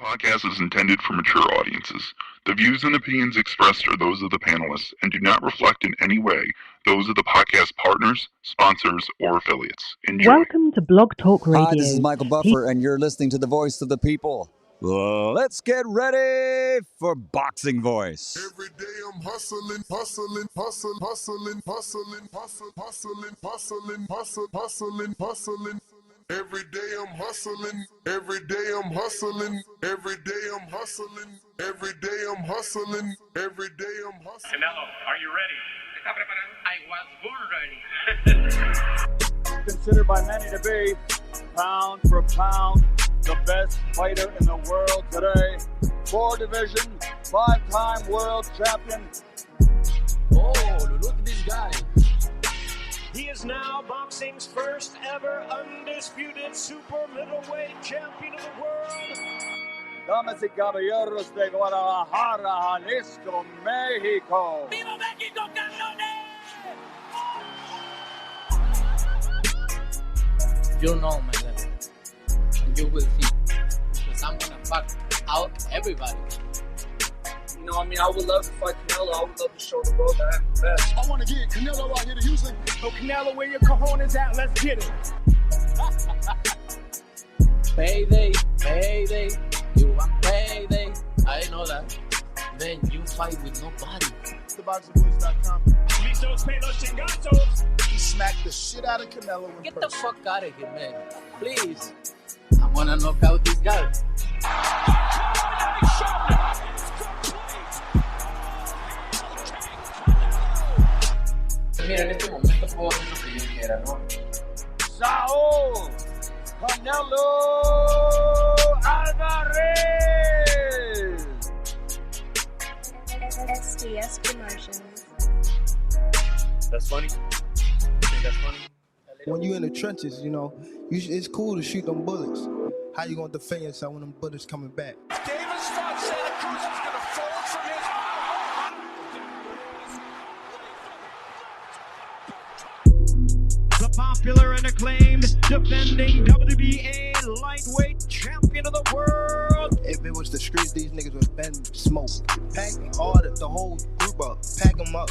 Podcast is intended for mature audiences. The views and opinions expressed are those of the panelists and do not reflect in any way those of the podcast partners, sponsors, or affiliates. Enjoy. Welcome to Blog Talk Radio. Hi, this is Michael Buffer, and you're listening to the voice of the people. Let's get ready for Boxing Voice. Every day I'm hustling, hustling, hustling, hustling, hustling, hustling, hustling, hustling, hustling, hustling, hustling. Every day I'm hustling, every day I'm hustling, every day I'm hustling, every day I'm hustling, every day I'm hustling. Canelo, are you ready? ¿Está preparado? I was born ready. Considered by many to be, pound for pound, the best fighter in the world today. 4 division, 5-time world champion. Oh, look at this guy. He is now boxing's first ever undisputed super middleweight champion of the world. Damas y caballeros de Guadalajara, Jalisco, Mexico. ¡Viva México, cabrones! You know, my left. And you will see. Because I'm gonna fuck out everybody. You know, I mean, I would love to fight Canelo. I would love to show the world that I'm the best. I want to get Canelo out here to Houston. So Canelo, where your cojones at? Let's get it. Payday, payday. You want payday. I know that. Then you fight with nobody. TheBoxingVoice.com. Listos, pelos, chingatos. He smacked the shit out of Canelo in Get the person. fuck out of here, man. Please. I wanna knock out this guy. Mira, en este momento puedo hacer lo que yo quiera, ¿no? Saul Canelo Alvarez. SDS Promotions. That's funny. You think that's funny? When you in the trenches, you know, it's cool to shoot them bullets. How you gonna defend yourself when them bullets coming back? Davis thought Santa Cruz was going to fold from his... The popular and acclaimed defending WBA lightweight champion of the world. If it was the streets, these niggas would have been smoked. Pack all the whole group up. Pack them up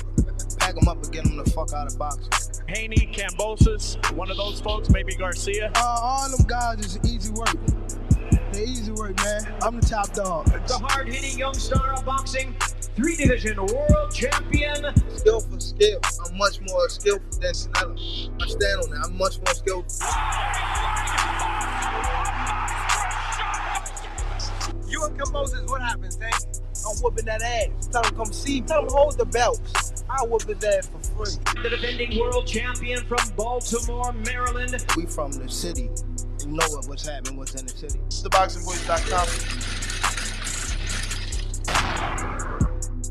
and get them the fuck out of boxing. Haney, Cambosis, one of those folks, maybe Garcia. All them guys is easy work. They're easy work, man. I'm the top dog. The hard-hitting young star of boxing, 3-division world champion. Skill for skill. I'm much more skillful than Canelo. I stand on that. I'm much more skillful. You and Cambosis, what happens, Tank? I'm whooping that ass. Tell him come see me. Tell him hold the belts. I'll whoop his ass for free. The defending world champion from Baltimore, Maryland. We from the city. You know what's happening, what's in the city. TheBoxingVoice.com.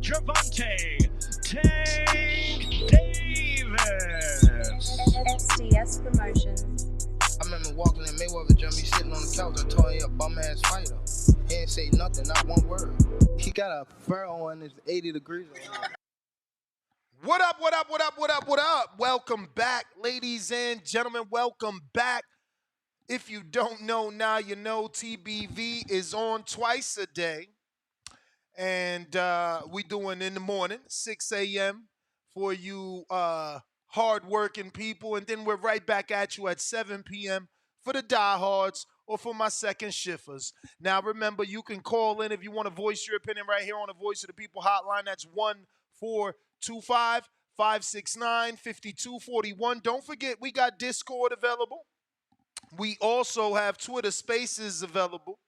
Gervonta Tank Davis. SDS Promotions. I remember walking in Mayweather gym, he sitting on the couch. I told him he a bum-ass fighter. He ain't say nothing, not one word. He got a fur on, it's 80 degrees on him. What up, what up, what up, what up, what up? Welcome back, ladies and gentlemen. Welcome back. If you don't know, now you know. TBV is on twice a day. And we doing in the morning, 6 a.m. for you hard-working people. And then we're right back at you at 7 p.m. for the diehards or for my second shifters. Now, remember, you can call in if you want to voice your opinion right here on the Voice of the People hotline. That's 1-425-569-5241. Don't forget, we got Discord available. We also have Twitter Spaces available.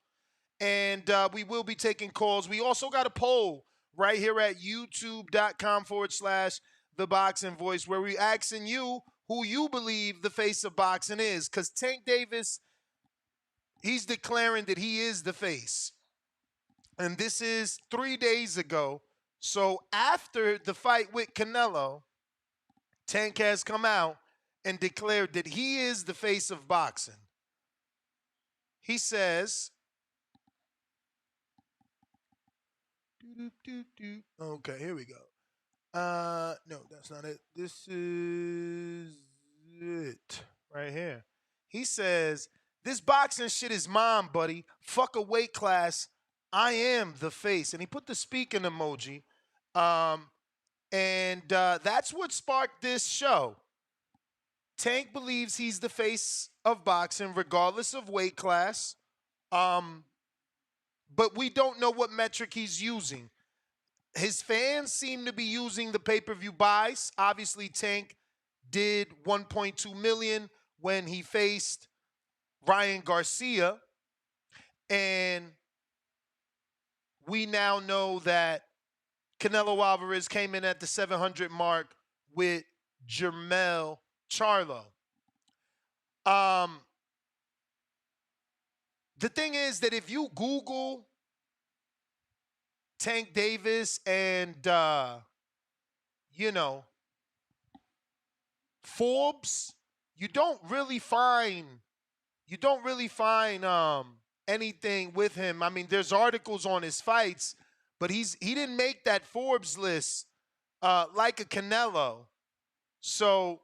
And we will be taking calls. We also got a poll right here at youtube.com/The Boxing Voice, where we're asking you who you believe the face of boxing is. Because Tank Davis, he's declaring that he is the face. And this is 3 days ago. So after the fight with Canelo, Tank has come out and declared that he is the face of boxing. He says... Okay, here we go. No, that's not it. This is it right here. He says, this boxing shit is mine, buddy. Fuck a weight class. I am the face. And he put the speaking emoji. And that's what sparked this show. Tank believes he's the face of boxing, regardless of weight class. But we don't know what metric he's using. His fans seem to be using the pay-per-view buys. Obviously, Tank did 1.2 million when he faced Ryan Garcia. And we now know that Canelo Alvarez came in at the 700 mark with Jermell Charlo. The thing is that if you Google Tank Davis and, Forbes, you don't really find anything with him. I mean, there's articles on his fights, but he didn't make that Forbes list like a Canelo. So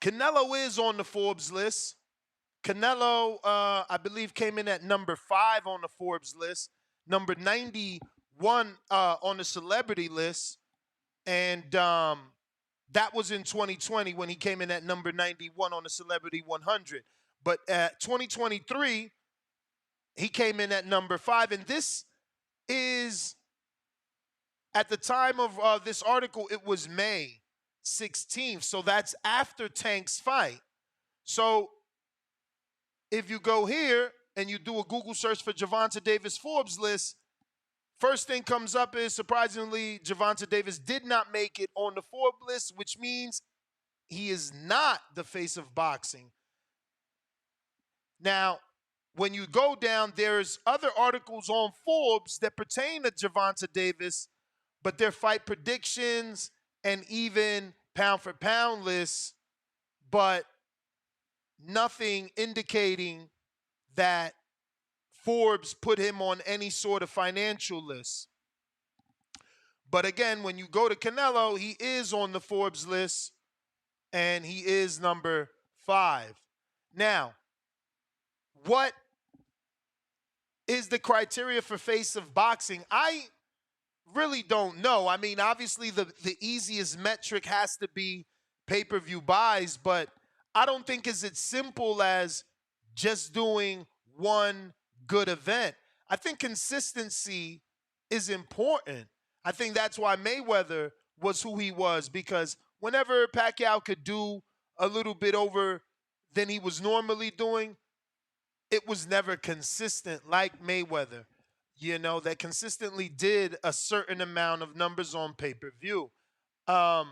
Canelo is on the Forbes list. Canelo, I believe, came in at number 5 on the Forbes list, number 91 on the celebrity list, and that was in 2020 when he came in at number 91 on the Celebrity 100. But 2023, he came in at number 5, and this is, at the time of this article, it was May 16th, so that's after Tank's fight. So if you go here and you do a Google search for Gervonta Davis Forbes list, first thing comes up is, surprisingly, Gervonta Davis did not make it on the Forbes list, which means he is not the face of boxing. Now, when you go down, there's other articles on Forbes that pertain to Gervonta Davis, but their fight predictions and even pound-for-pound lists, but nothing indicating that Forbes put him on any sort of financial list. But again, when you go to Canelo, he is on the Forbes list, and he is number 5. Now, what is the criteria for face of boxing? I really don't know. I mean, obviously, the easiest metric has to be pay-per-view buys, but I don't think it's as simple as just doing one good event. I think consistency is important. I think that's why Mayweather was who he was, because whenever Pacquiao could do a little bit over than he was normally doing, it was never consistent like Mayweather, that consistently did a certain amount of numbers on pay-per-view. I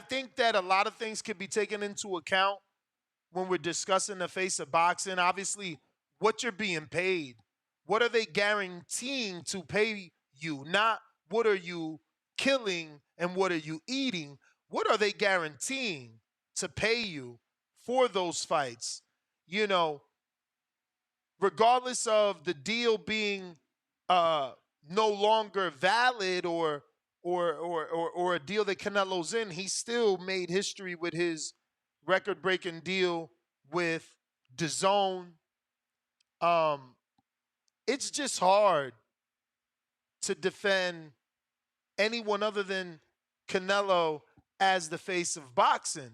think that a lot of things can be taken into account when we're discussing the face of boxing. Obviously, what you're being paid. What are they guaranteeing to pay you? Not what are you killing and what are you eating. What are they guaranteeing to pay you for those fights? Regardless of the deal being no longer valid or a deal that Canelo's in, he still made history with his record-breaking deal with DAZN. It's just hard to defend anyone other than Canelo as the face of boxing.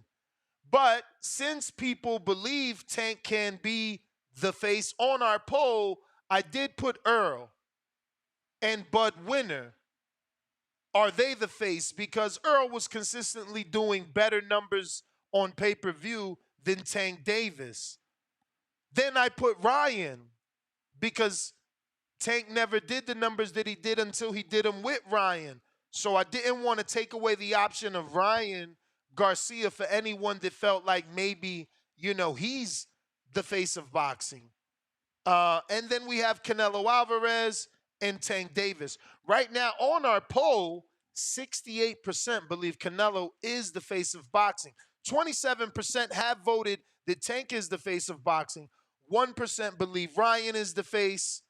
But since people believe Tank can be the face on our poll, I did put Earl and Bud Winner. Are they the face? Because Earl was consistently doing better numbers on pay-per-view than Tank Davis. Then I put Ryan, because Tank never did the numbers that he did until he did them with Ryan. So I didn't want to take away the option of Ryan Garcia for anyone that felt like maybe, he's the face of boxing. And then we have Canelo Alvarez and Tank Davis. Right now on our poll, 68% believe Canelo is the face of boxing. 27% have voted that Tank is the face of boxing. 1% believe Ryan is the face.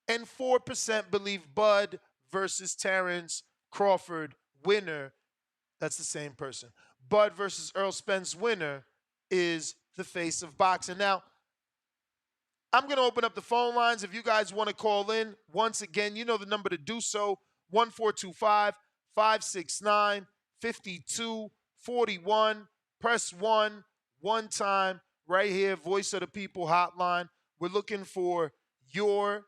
And 4% believe Bud versus Terrence Crawford winner. That's the same person. Bud versus Earl Spence winner is the face of boxing. Now, I'm going to open up the phone lines if you guys want to call in. Once again, you know the number to do so, 1425-569-5241. Press 1 one time right here, Voice of the People hotline. We're looking for your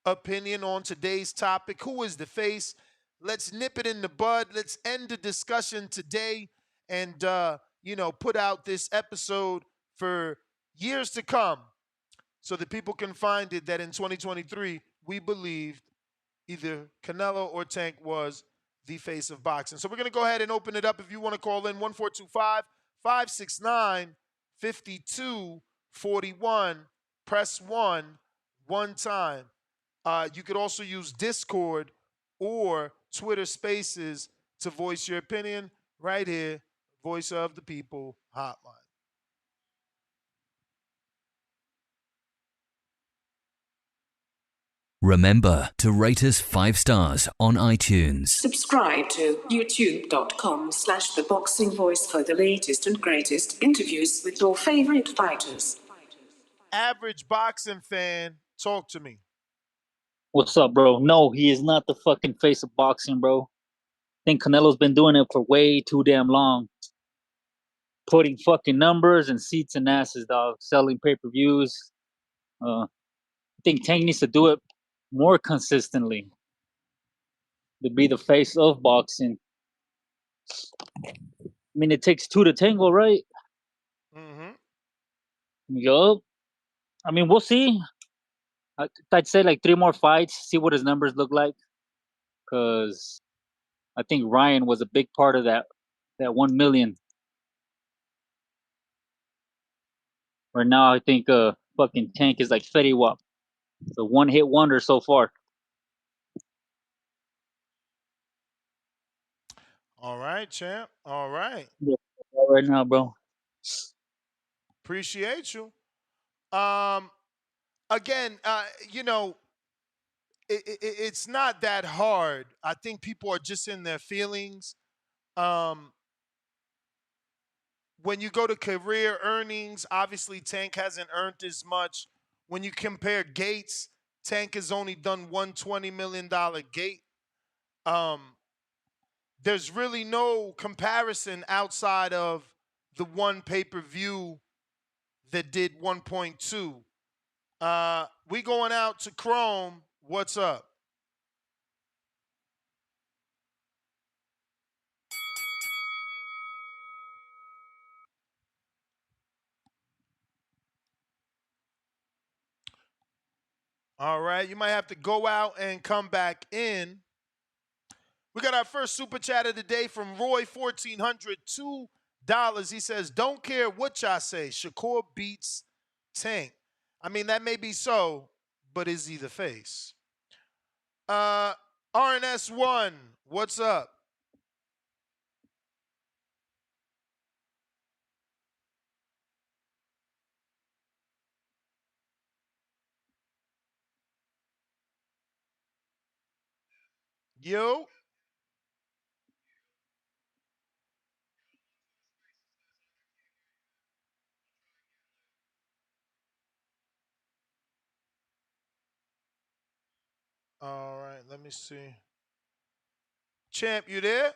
opinion on today's topic. Who is the face? Let's nip it in the bud. Let's end the discussion today and, put out this episode for years to come so that people can find it that in 2023, we believed either Canelo or Tank was the face of boxing. So we're going to go ahead and open it up if you want to call in 1425-569-5241. Press 1 one time. You could also use Discord or Twitter Spaces to voice your opinion right here, Voice of the People hotline. Remember to rate us 5 stars on iTunes. Subscribe to youtube.com/theboxingvoice for the latest and greatest interviews with your favorite fighters. Average boxing fan, talk to me. What's up, bro? No, he is not the fucking face of boxing, bro. I think Canelo's been doing it for way too damn long. Putting fucking numbers and seats and asses, dog. Selling pay-per-views. I think Tank needs to do it more consistently to be the face of boxing. I mean, it takes two to tango, right? Mm-hmm. Yup. I mean, we'll see. I'd say like 3 more fights, see what his numbers look like. Because I think Ryan was a big part of that 1 million. Right now, I think fucking Tank is like Fetty Wap. The one-hit wonder so far. All right, champ. All right. Yeah, right now, bro. Appreciate you. Again, it's not that hard. I think people are just in their feelings. When you go to career earnings, obviously Tank hasn't earned as much. When you compare gates, Tank has only done one $20 million gate. There's really no comparison outside of the one pay-per-view that did 1.2. We going out to Chrome. What's up? All right, you might have to go out and come back in. We got our first super chat of the day from Roy, $1,402. He says, don't care what y'all say, Shakur beats Tank. I mean, that may be so, but is he the face? RNS1, what's up? Yo. All right, let me see. Champ, you there?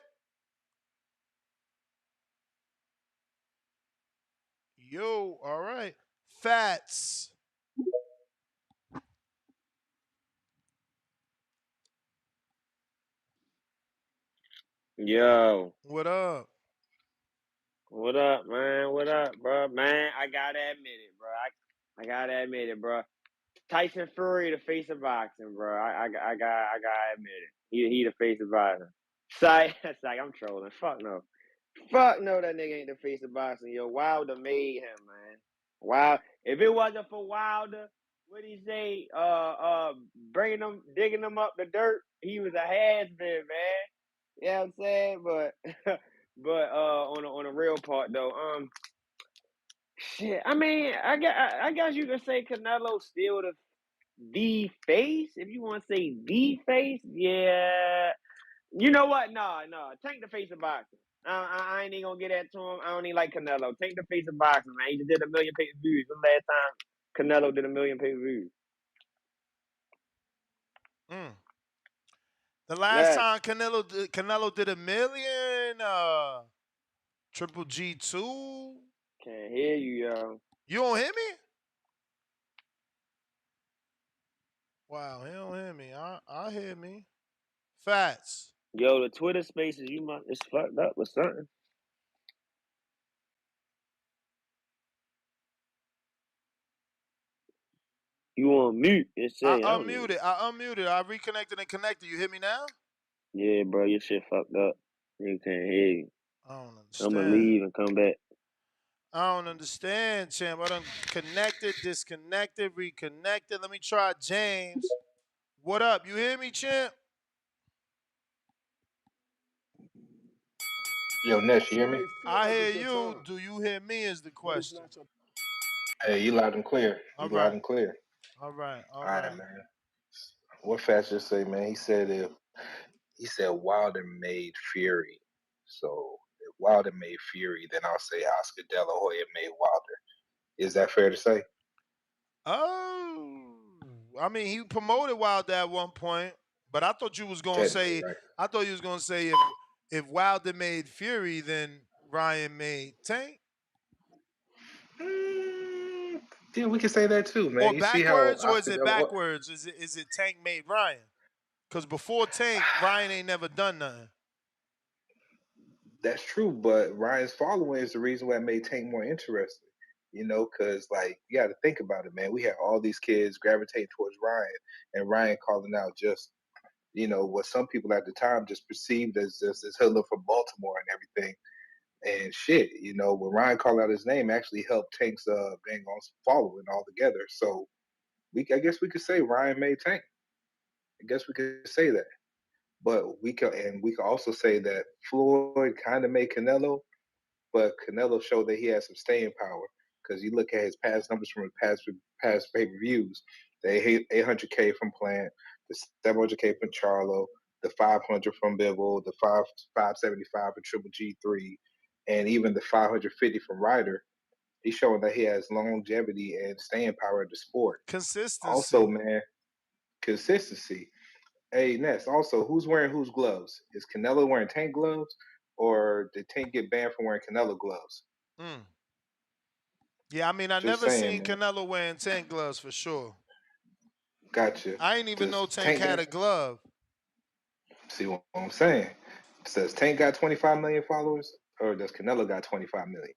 Yo, all right. Fats. Yo. What up? What up, man? What up, bro? Man, I gotta admit it, bro. I gotta admit it, bro. Tyson Fury, the face of boxing, bro. I gotta admit it. He the face of boxing. Psych, I'm trolling. Fuck no. Fuck no, that nigga ain't the face of boxing. Yo, Wilder made him, man. Wow. If it wasn't for Wilder, what'd he say? Digging him up the dirt, he was a has-been, man. You know what I'm saying? But on a real part though, shit. I mean, I guess you could say Canelo still the face, if you want to say the face. Yeah. You know what? No. Tank the face of boxing. I ain't even gonna get that to him. I don't even like Canelo. Tank the face of boxing, man. He just did 1 million pay-per-views the last time. Canelo did 1 million pay-per-views. The last Yes. time Canelo did 1 million, Triple G2. Can't hear you, yo. You don't hear me? Wow, he don't hear me. I hear me. Fats. Yo, the Twitter spaces, it's fucked up or something. You on mute? It say, I unmuted. I reconnected and connected. You hear me now? Yeah, bro, your shit fucked up. You can't hear you. I don't I'm gonna understand. leave and come back. I don't understand, champ. I done connected, disconnected, reconnected. Let me try James. What up? You hear me, champ? Yo, Ness, you hear me? I hear you. Do you hear me is the question. Hey, you loud and clear. All You loud right. and clear. All right. All right, man. What Fats just say, man? He said Wilder made Fury. So if Wilder made Fury, then I'll say Oscar De La Hoya made Wilder. Is that fair to say? Oh, I mean, he promoted Wilder at one point, but I thought you was gonna Technically, say. right? I thought you was gonna say if Wilder made Fury, then Ryan made Tank. Yeah, we can say that too, man. Or You see how backwards, or is Oscar it De La Hoya? backwards? Is it Tank made Ryan? Because before Tank, Ryan ain't never done nothing. That's true, but Ryan's following is the reason why it made Tank more interesting. You know, because like you got to think about it, man. We had all these kids gravitating towards Ryan, and Ryan calling out just what some people at the time just perceived as just as hoodlum from Baltimore and everything. And shit, when Ryan called out his name, actually helped Tank's bang on following altogether. So I guess we could say Ryan made Tank. I guess we could say that. But we could also say that Floyd kind of made Canelo, but Canelo showed that he had some staying power because you look at his past numbers from his past pay-per-views, the 800K from Plant, the 700K from Charlo, the 500 from Bivol, the 575 from Triple G3, and even the 550 from Ryder. He's showing that he has longevity and staying power in the sport. Consistency. Also, man, consistency. Hey, Ness, also, who's wearing whose gloves? Is Canelo wearing Tank gloves, or did Tank get banned from wearing Canelo gloves? Yeah, I mean, I Just never saying, seen man. Canelo wearing Tank gloves for sure. Gotcha. I ain't even know Tank had a glove. See what I'm saying? Does Tank got 25 million followers, or does Canelo got 25 million?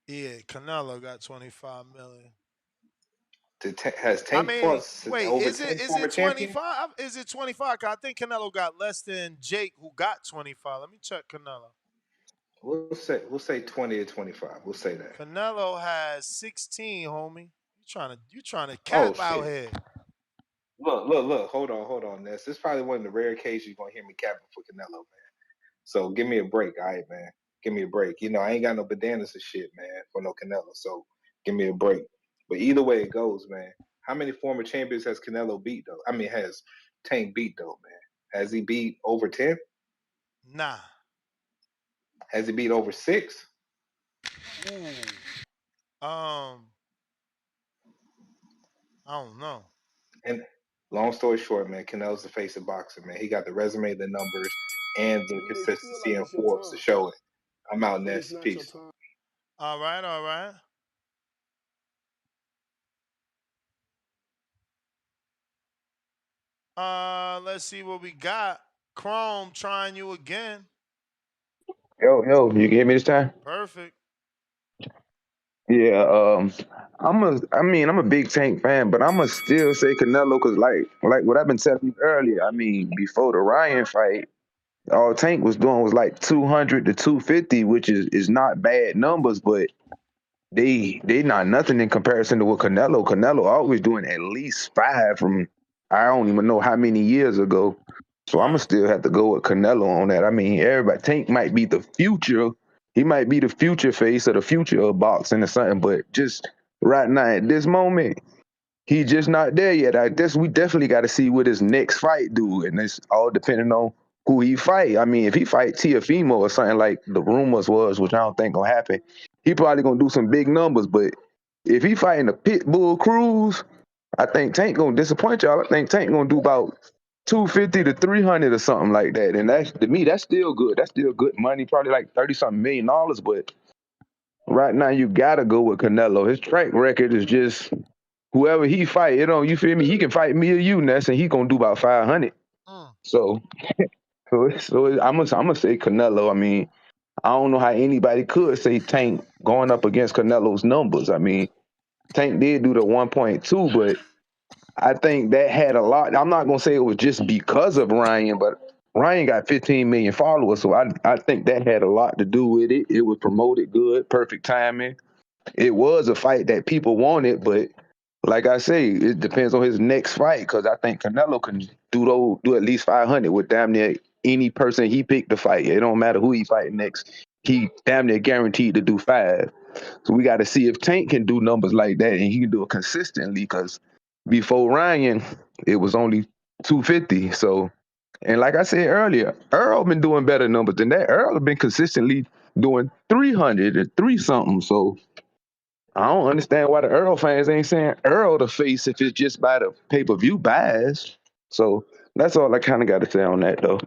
Yeah, Canelo got 25 million. Has Tank fought wait, over is 10 it former champions? 25? Is it 25? I think Canelo got less than Jake, who got 25. Let me check Canelo. We'll say 20 or 25. We'll say that. Canelo has 16, homie. You trying to cap out here. Look. Hold on, Ness. This is probably one of the rare occasions you're gonna hear me capping for Canelo, man. So give me a break, all right, man. Give me a break. I ain't got no bananas and shit, man, for no Canelo. So give me a break. But either way it goes, man. How many former champions has Canelo beat though? I mean, has Tank beat though, man? Has he beat over 10? Nah. Has he beat over 6? I don't know. And long story short, man, Canelo's the face of boxing, man. He got the resume, the numbers, and the consistency and Forbes to show it. I'm out, Ness. Peace. All right. Let's see what we got. Chrome trying you again. Yo, you can hear me this time? Perfect. Yeah, I'm a big Tank fan, but I'ma still say Canelo because like what I've been telling you earlier. I mean, before the Ryan fight, all Tank was doing was like 200 to 250, which is not bad numbers, but they not nothing in comparison to what Canelo. Canelo always doing at least 5 from I don't even know how many years ago. So I'ma still have to go with Canelo on that. I mean, everybody Tank might be the future. He might be the future face or the future of boxing or something, but just right now at this moment, he's just not there yet. I guess we definitely got to see what his next fight do, and it's all depending on who he fight. I mean, if he fight Tiafimo or something like the rumors was, which I don't think gonna happen, he probably gonna do some big numbers. But If he fighting a pit bull Cruz, I think Tank gonna disappoint y'all. I think Tank gonna do about 250 to 300 or something like that. And that's to me, that's still good. That's still good money, probably like 30 something $1 million. But right now you gotta go with Canelo. His track record is just whoever he fight, you feel me? He can fight me or you, Ness, and he gonna do about 500. So I'm gonna say Canelo. I mean, I don't know how anybody could say Tank going up against Canelo's numbers. I mean, Tank did do the 1.2, but I think that had a lot. I'm not gonna say it was just because of Ryan, but Ryan got 15 million followers, so I think that had a lot to do with it. It was promoted good, perfect timing. It was a fight that people wanted, but like I say, it depends on his next fight because I think Canelo can do at least 500 with damn near any person he picked to fight. It don't matter who he fight next. He damn near guaranteed to do 5. So we got to see if Tank can do numbers like that and he can do it consistently because before Ryan, it was only 250. So, and like I said earlier, Earl been doing better numbers than that. Earl been consistently doing 300 and 3 something. So I don't understand why the Earl fans ain't saying Earl the face if it's just by the pay-per-view buys. So that's all I kind of got to say on that, though.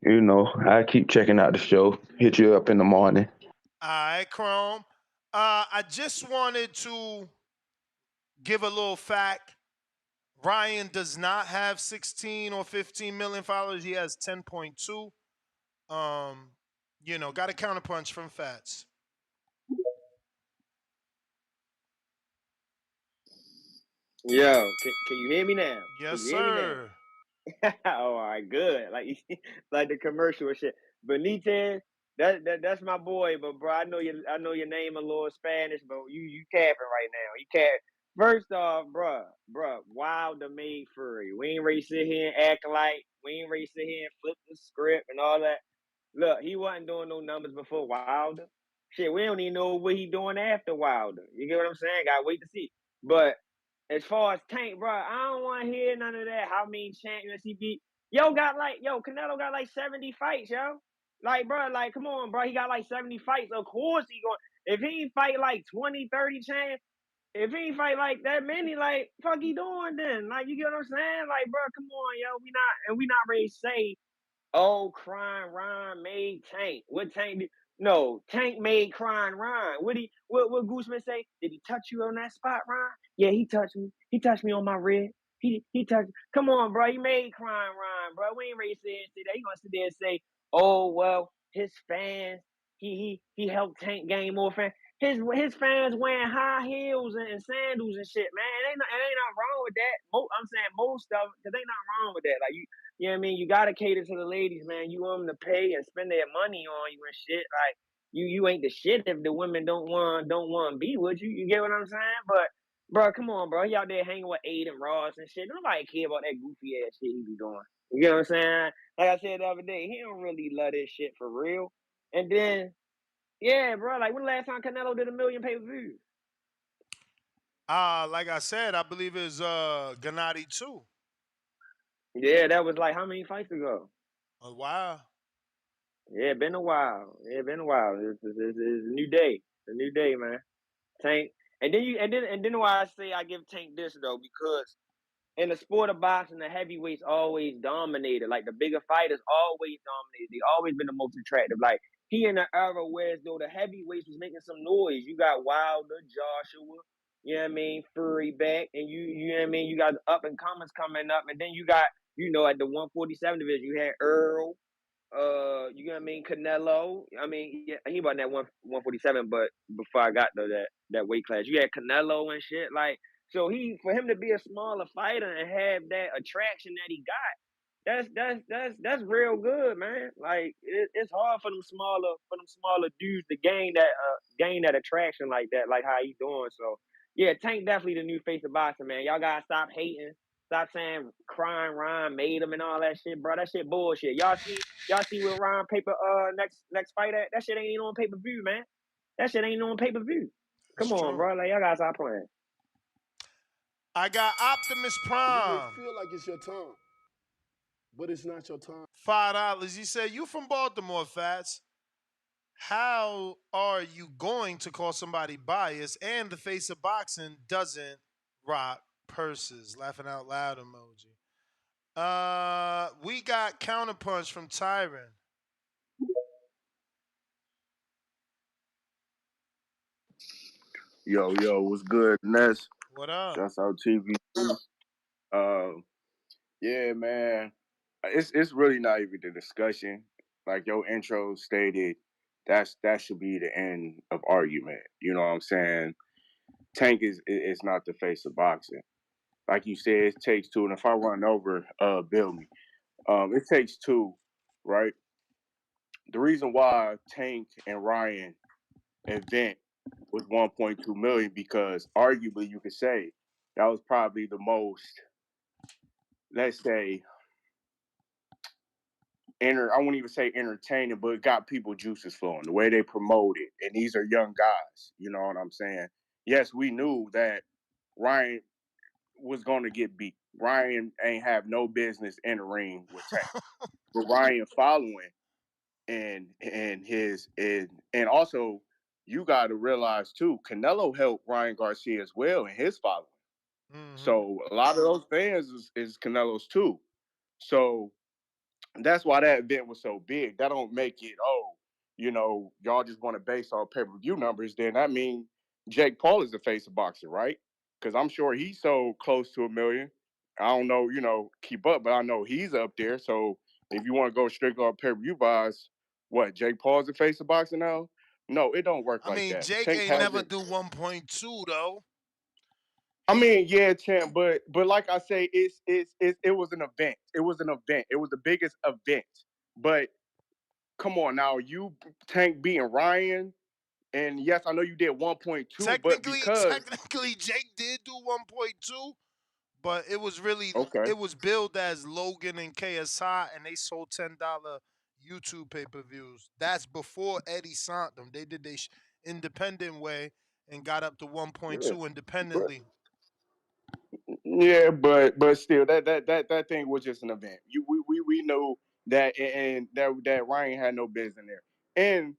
I keep checking out the show. Hit you up in the morning. All right, Chrome. I just wanted to give a little fact. Ryan does not have 16 or 15 million followers. He has 10.2. Got a counterpunch from Fats. Yo, can you hear me now? Yes, Can you hear me now? sir. Oh, all right, good. Like the commercial and shit. Benitez, that's my boy. But bro, I know your name a little Spanish, but you capping right now. You cap. First off, bruh, Wilder made Fury. We ain't ready to sit here and act like we ain't ready to sit here and flip the script and all that. Look, he wasn't doing no numbers before Wilder. Shit, we don't even know what he doing after Wilder. You get what I'm saying? Gotta wait to see. But as far as Tank, bro, I don't want to hear none of that. How many champions he beat? Canelo got like 70 fights, yo. Like, bro, come on, bro. He got like 70 fights. Of course he going. If he ain't fight like 20, 30 champions, if he ain't fight like that many, like, fuck he doing then? Like, you get what I'm saying? Like, bro, come on, yo. We not ready to say oh, Crying Ron made Tank. What Tank did? No, Tank made Crying Ron. What Gooseman say? Did he touch you on that spot, Ron? Yeah, he touched me. He touched me on my rib. He touched. Come on, bro. He made Crying Ron, bro. We ain't ready to sit and say that. He gonna sit there and say, oh well, his fans. He helped Tank gain more fans. His fans wearing high heels and sandals and shit, man. It ain't nothing wrong with that. I'm saying most of it, cause ain't nothing wrong with that. Like you know what I mean? You gotta cater to the ladies, man. You want them to pay and spend their money on you and shit. Like you ain't the shit if the women don't want to be with you. You get what I'm saying? But bro, come on, bro. He out there hanging with Aiden Ross and shit. Nobody care about that goofy ass shit he be doing. You get what I'm saying? Like I said the other day, he don't really love this shit for real. And then, yeah, bro, like when the last time Canelo did 1 million pay-per-views? Like I said, I believe it's Gennady too. Yeah, that was like how many fights ago? A while. Yeah, been a while. Yeah, been a while. It's a new day. It's a new day, man. Tank. And then why I say I give Tank this though, because in the sport of boxing, the heavyweights always dominated. Like the bigger fighters always dominated. They always been the most attractive. Like he in the era where though the heavyweights was making some noise. You got Wilder, Joshua, you know what I mean, Fury back, and you know what I mean. You got up and comers coming up, and then you got at the 147 division, you had Earl. You know what I mean? Canelo. I mean, yeah, he about that 147, but before I got to that weight class, you had Canelo and shit. Like, so for him to be a smaller fighter and have that attraction that he got, that's real good, man. Like, it's hard for them smaller dudes to gain that attraction like that, like how he doing. So yeah, Tank definitely the new face of boxing, man. Y'all gotta stop hating. Stop saying Crying Ryan made him and all that shit, bro. That shit bullshit. Y'all see where Ryan paper next fight at? That shit ain't even on pay per view, man. That shit ain't on pay per view. Come It's on, true. bro. Like y'all gotta stop playing. I got Optimus You may Prime. feel like it's your time, but it's not your time. $5. He said, "You from Baltimore, Fats? How are you going to call somebody biased and the face of boxing doesn't rock purses? Laughing out loud emoji. We got counterpunch from Tyron. Yo, what's good, Ness? What up? Shouts out TV. Uh, yeah, man. It's really not even the discussion. Like your intro stated, that should be the end of argument. You know what I'm saying? Tank is not the face of boxing. Like you said, it takes two. And if I run over, bill me. It takes two, right? The reason why Tank and Ryan event was 1.2 million because arguably you could say that was probably the most, let's say, I won't even say entertaining, but it got people juices flowing. The way they promote it, and these are young guys. You know what I'm saying? Yes, we knew that Ryan was going to get beat. Ryan ain't have no business in the ring with Tank, but Ryan following and also you got to realize too, Canelo helped Ryan Garcia as well in his following. So a lot of those fans is Canelo's too. So that's why that event was so big. That don't make it, y'all just want to base on pay-per-view numbers. Then that means Jake Paul is the face of boxing, right? Because I'm sure he sold close to 1 million. I don't know, keep up, but I know he's up there. So if you want to go strictly on pay-per-view buys, what, Jake Paul's the face of boxing now? No, it don't work I like mean, that. Jake Tank ain't has never it. do 1.2 though. I mean, yeah, champ, but like I say, it was an event. It was an event. It was the biggest event. But come on now, you Tank beating Ryan, and yes, I know you did 1.2, but because Technically, Jake did do 1.2, but it was really okay, it was billed as Logan and KSI, and they sold $10 YouTube pay-per-views. That's before Eddie signed them. They did their independent way and got up to yeah, 1.2 but independently. yeah, but still, that thing was just an event. We know that, and that Ryan had no business in there. And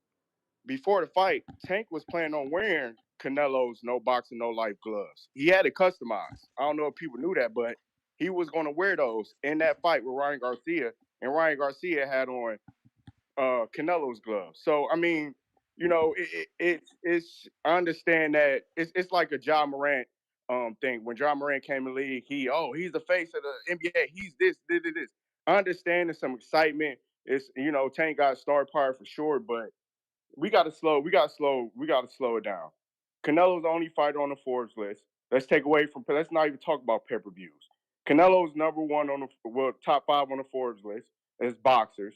before the fight, Tank was planning on wearing Canelo's no boxing, no life gloves. He had it customized. I don't know if people knew that, but he was going to wear those in that fight with Ryan Garcia, and Ryan Garcia had on Canelo's gloves. So I mean, it's I understand that it's like a John Morant thing. When John Morant came in the league, he's the face of the NBA. He's this. I understand there's some excitement. It's Tank got star power for sure, but we gotta slow it down. Canelo's the only fighter on the Forbes list. Let's not even talk about pay-per-views. Canelo's number one on top 5 on the Forbes list as boxers.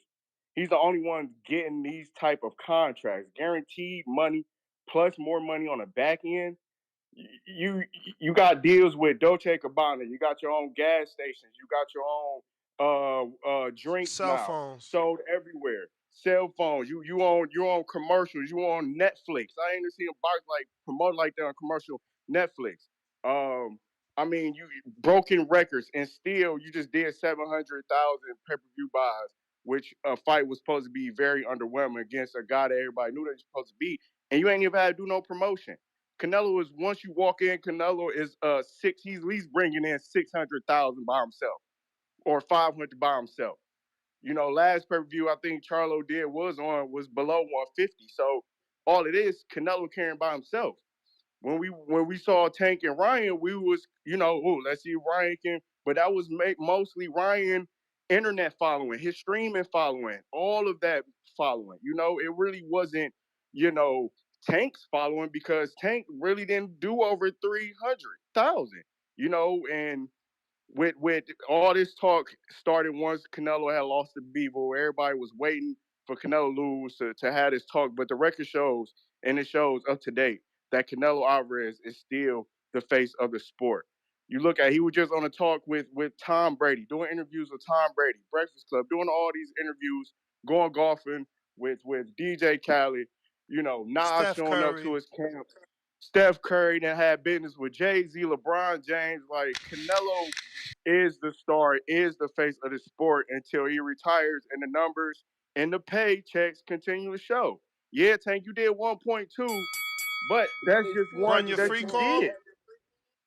He's the only one getting these type of contracts, guaranteed money plus more money on the back end. you you got deals with Dolce Gabbana. You got your own gas stations. You got your own drinks Cell now phones. sold everywhere. Cell phones. You on commercials. You on Netflix. I ain't seen a box like promoted like that on commercial Netflix. I mean, you broken records, and still you just did 700,000 pay-per-view buys, which a fight was supposed to be very underwhelming against a guy that everybody knew that was supposed to beat, and you ain't even had to do no promotion. Canelo is once you walk in, Canelo is six. He's at least bringing in 600,000 by himself or 500 by himself. Last pay per view I think Charlo did was below 150. So all it is, Canelo carrying by himself. When we saw Tank and Ryan, we was let's see if Ryan can. But that was mostly Ryan internet following, his streaming following, all of that following. It really wasn't Tank's following because Tank really didn't do over 300,000. And with all this talk started once Canelo had lost to Bivol. Everybody was waiting for Canelo to lose to have this talk, but the record shows and it shows up to date that Canelo Alvarez is still the face of the sport. You look at he was just on a talk with Tom Brady, doing interviews with Tom Brady, Breakfast Club, doing all these interviews, going golfing with DJ Khaled, Nas Steph showing up to Curry. his camp. Steph Curry that had business with Jay-Z, LeBron James, like Canelo is the star, is the face of the sport until he retires and the numbers and the paychecks continue to show. Yeah, Tank, you did 1.2, but that's just Run one your that free you call. did.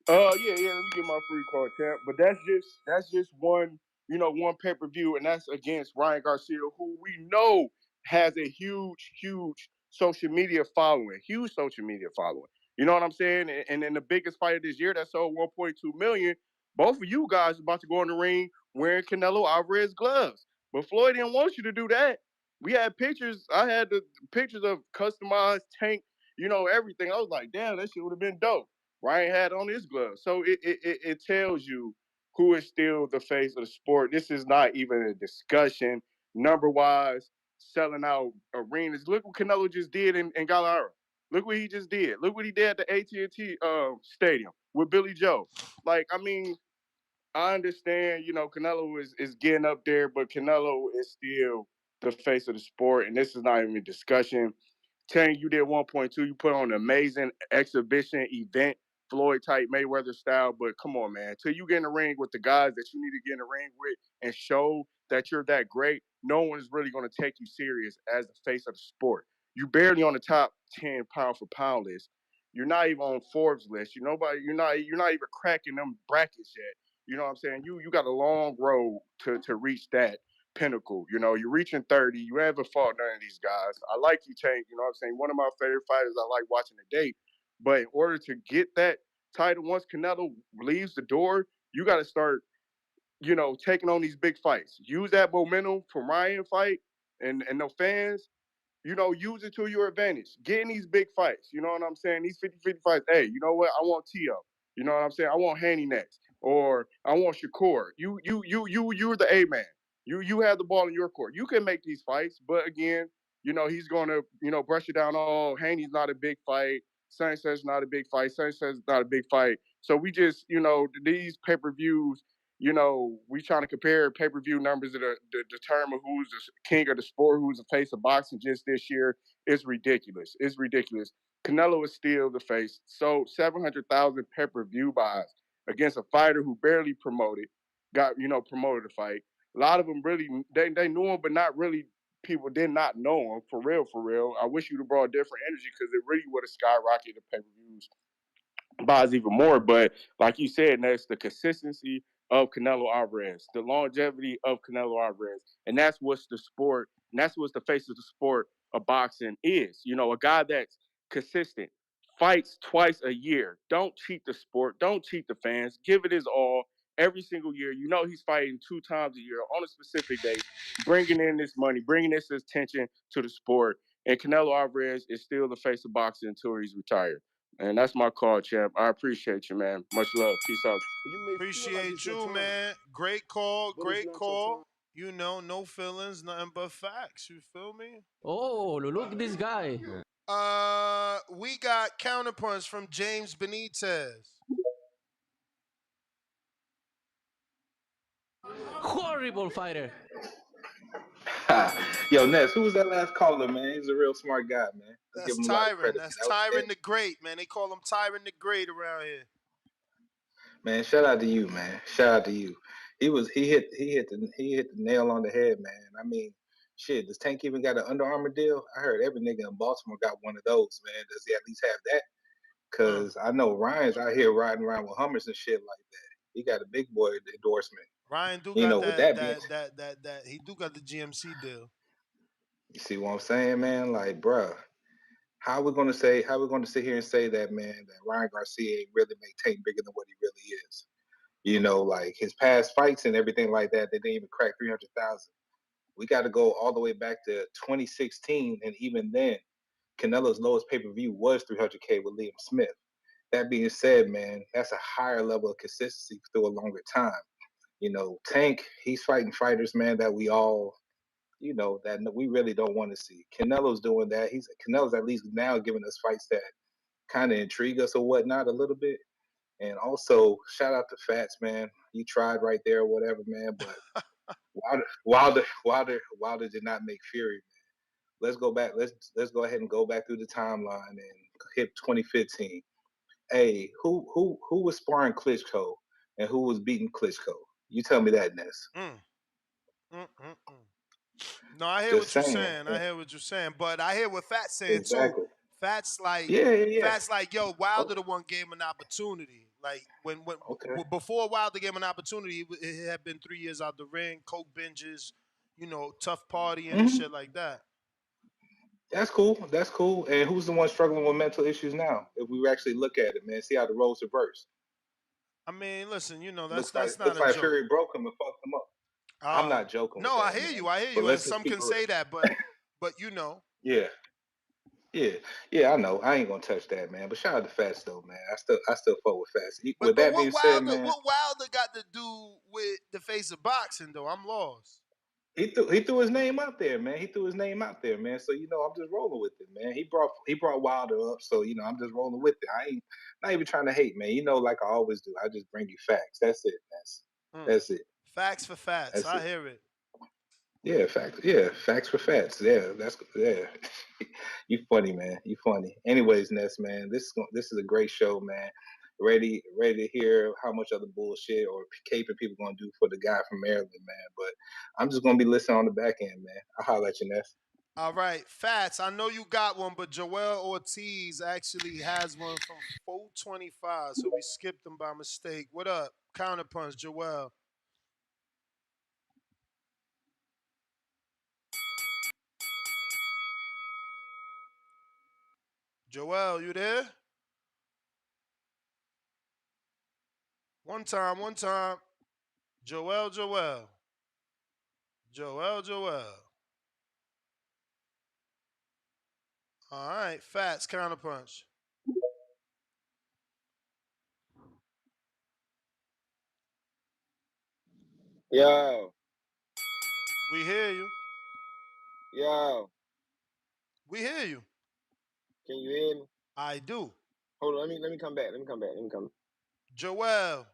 Yeah. Let me get my free call, champ. But that's just one, one pay per view, and that's against Ryan Garcia, who we know has a huge social media following, huge social media following. You know what I'm saying? And in the biggest fight of this year that sold 1.2 million, both of you guys are about to go in the ring wearing Canelo Alvarez gloves. But Floyd didn't want you to do that. We had pictures. I had the pictures of customized Tank, everything. I was like, damn, that shit would have been dope. Ryan had on his gloves. So it tells you who is still the face of the sport. This is not even a discussion number wise, selling out arenas. Look what Canelo just did in Galera. Look what he just did. Look what he did at the AT&T Stadium with Billy Joe. Like, I mean, I understand, Canelo is getting up there, but Canelo is still the face of the sport, and this is not even a discussion. Tank, you did 1.2. You put on an amazing exhibition event, Floyd type Mayweather style. But come on, man. Till you get in the ring with the guys that you need to get in the ring with and show that you're that great, no one is really going to take you serious as the face of the sport. You barely on the top 10 pound for pound list. You're not even on Forbes list. You're not even cracking them brackets yet. You know what I'm saying? You got a long road to reach that pinnacle. You're reaching 30. You haven't fought none of these guys. I like you, Tank. You know what I'm saying? One of my favorite fighters I like watching today. But in order to get that title, once Canelo leaves the door, you got to start, taking on these big fights. Use that momentum from Ryan fight and the fans, use it to your advantage. Get in these big fights. You know what I'm saying? These 50-50 fights. Hey, you know what? I want Tio. You know what I'm saying? I want Haney next. Or I want Shakur. You're the A man. You have the ball in your court. You can make these fights, but again, he's gonna, brush it down. Oh, Haney's not a big fight. Sonny says not a big fight. Sonny says not a big fight. So we just, these pay-per-views, we trying to compare pay-per-view numbers to determine who's the king of the sport, who's the face of boxing just this year. It's ridiculous. It's ridiculous. Canelo is still the face. So 700,000 pay-per-view buys against a fighter who barely promoted the fight. A lot of them really, they knew him, but not really. People did not know him for real, for real. I wish you'd have brought different energy because it really would have skyrocketed the pay-per-views buys even more. But like you said, that's the consistency of Canelo Alvarez, the longevity of Canelo Alvarez, and that's what's the sport, and that's what's the face of the sport of boxing is. A guy that's consistent, fights twice a year. Don't cheat the sport. Don't cheat the fans. Give it his all every single year. He's fighting 2 times a year on a specific day, bringing in this money, bringing this attention to the sport. And Canelo Alvarez is still the face of boxing until he's retired. And that's my call, champ. I appreciate you, man. Much love. Peace out. Appreciate you, man. Great call. Great call. No feelings, nothing but facts. You feel me? Oh, look at this guy. We got counterpunch from James Benitez. Horrible fighter. Yo, Ness, who was that last caller, man? He's a real smart guy, man. I give That's him a lot of Tyron. credit, That's man. That was Tyron it. the Great, man. They call him Tyron the Great around here. Man, shout out to you, man. Shout out to you. He hit the nail on the head, man. I mean, shit, does Tank even got an Under Armour deal? I heard every nigga in Baltimore got one of those, man. Does he at least have that? Cause I know Ryan's out here riding around with Hummers and shit like that. He got a big boy endorsement. Ryan do got With that that being, that he do got the GMC deal. you see what I'm saying, man? Like, bruh, how we gonna sit here and say that, man, that Ryan Garcia ain't really make Tank bigger than what he really is? Like his past fights and everything like that, they didn't even crack 300,000. We got to go all the way back to 2016, and even then, Canelo's lowest pay per view was 300K with Liam Smith. That being said, man, that's a higher level of consistency through a longer time. Tank, he's fighting fighters, man, that we all, that we really don't want to see. Canelo's doing that. Canelo's at least now giving us fights that kind of intrigue us or whatnot a little bit. And also, shout out to Fats, man. You tried right there or whatever, man. But Wilder did not make Fury, man. Let's go back. Let's go ahead and go back through the timeline and hit 2015. Hey, who was sparring Klitschko and who was beating Klitschko? You tell me that, Ness. No, I hear Just what you're saying. saying. I hear what you're saying, but I hear what Fat's saying too. Exactly. Fat's like, Yeah. Fat's like, yo, Wilder the one gave him an opportunity. Like when Okay. before Wilder gave him an opportunity, it had been 3 years out the ring, coke binges, tough partying and Hmm. shit like that. That's cool. That's cool. And who's the one struggling with mental issues now? If we actually look at it, man, see how the roles reverse. I mean, listen, Looks like that's not looks a like joke. Fury broke him and fucked him up. I'm not joking with No, I that, hear man. you. I hear But you, and let's just some keep can it real. say that, but Yeah. Yeah, I know. I ain't gonna touch that, man. But shout out to Fats though, man. I still fuck with Fats. But With but that being said, man, What Wilder got to do with the face of boxing though? I'm lost. he threw his name out there, man. He threw his name out there, man. So I'm just rolling with it, man. He brought Wilder up, so I'm just rolling with it. I ain't not even trying to hate, man. Like I always do. I just bring you facts. That's it. That's it. Facts for Fats. That's I it. hear it. Yeah, facts. Yeah, facts for facts. Yeah, yeah. You funny, man. You funny. Anyways, Ness, man, this is a great show, man. Ready to hear how much other bullshit or caping people gonna do for the guy from Maryland, man. But I'm just gonna be listening on the back end, man. I'll holler at you, Ness. All right, Fats. I know you got one, but Joel Ortiz actually has one from 425, so we skipped him by mistake. What up? Counterpunch, Joel. Joel, you there? One time, one time. Joel, Joel. Joel, Joel. All right, Fats, counterpunch. Yo, We hear you. yo, We hear you. can you hear me? I do. Hold on, let me come back. Let me come back. Let me come. Joel.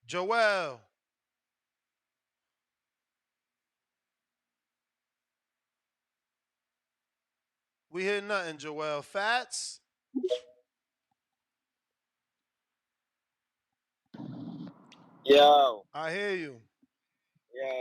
Joel. We hear nothing, Joel. Fats. Yo, I hear you.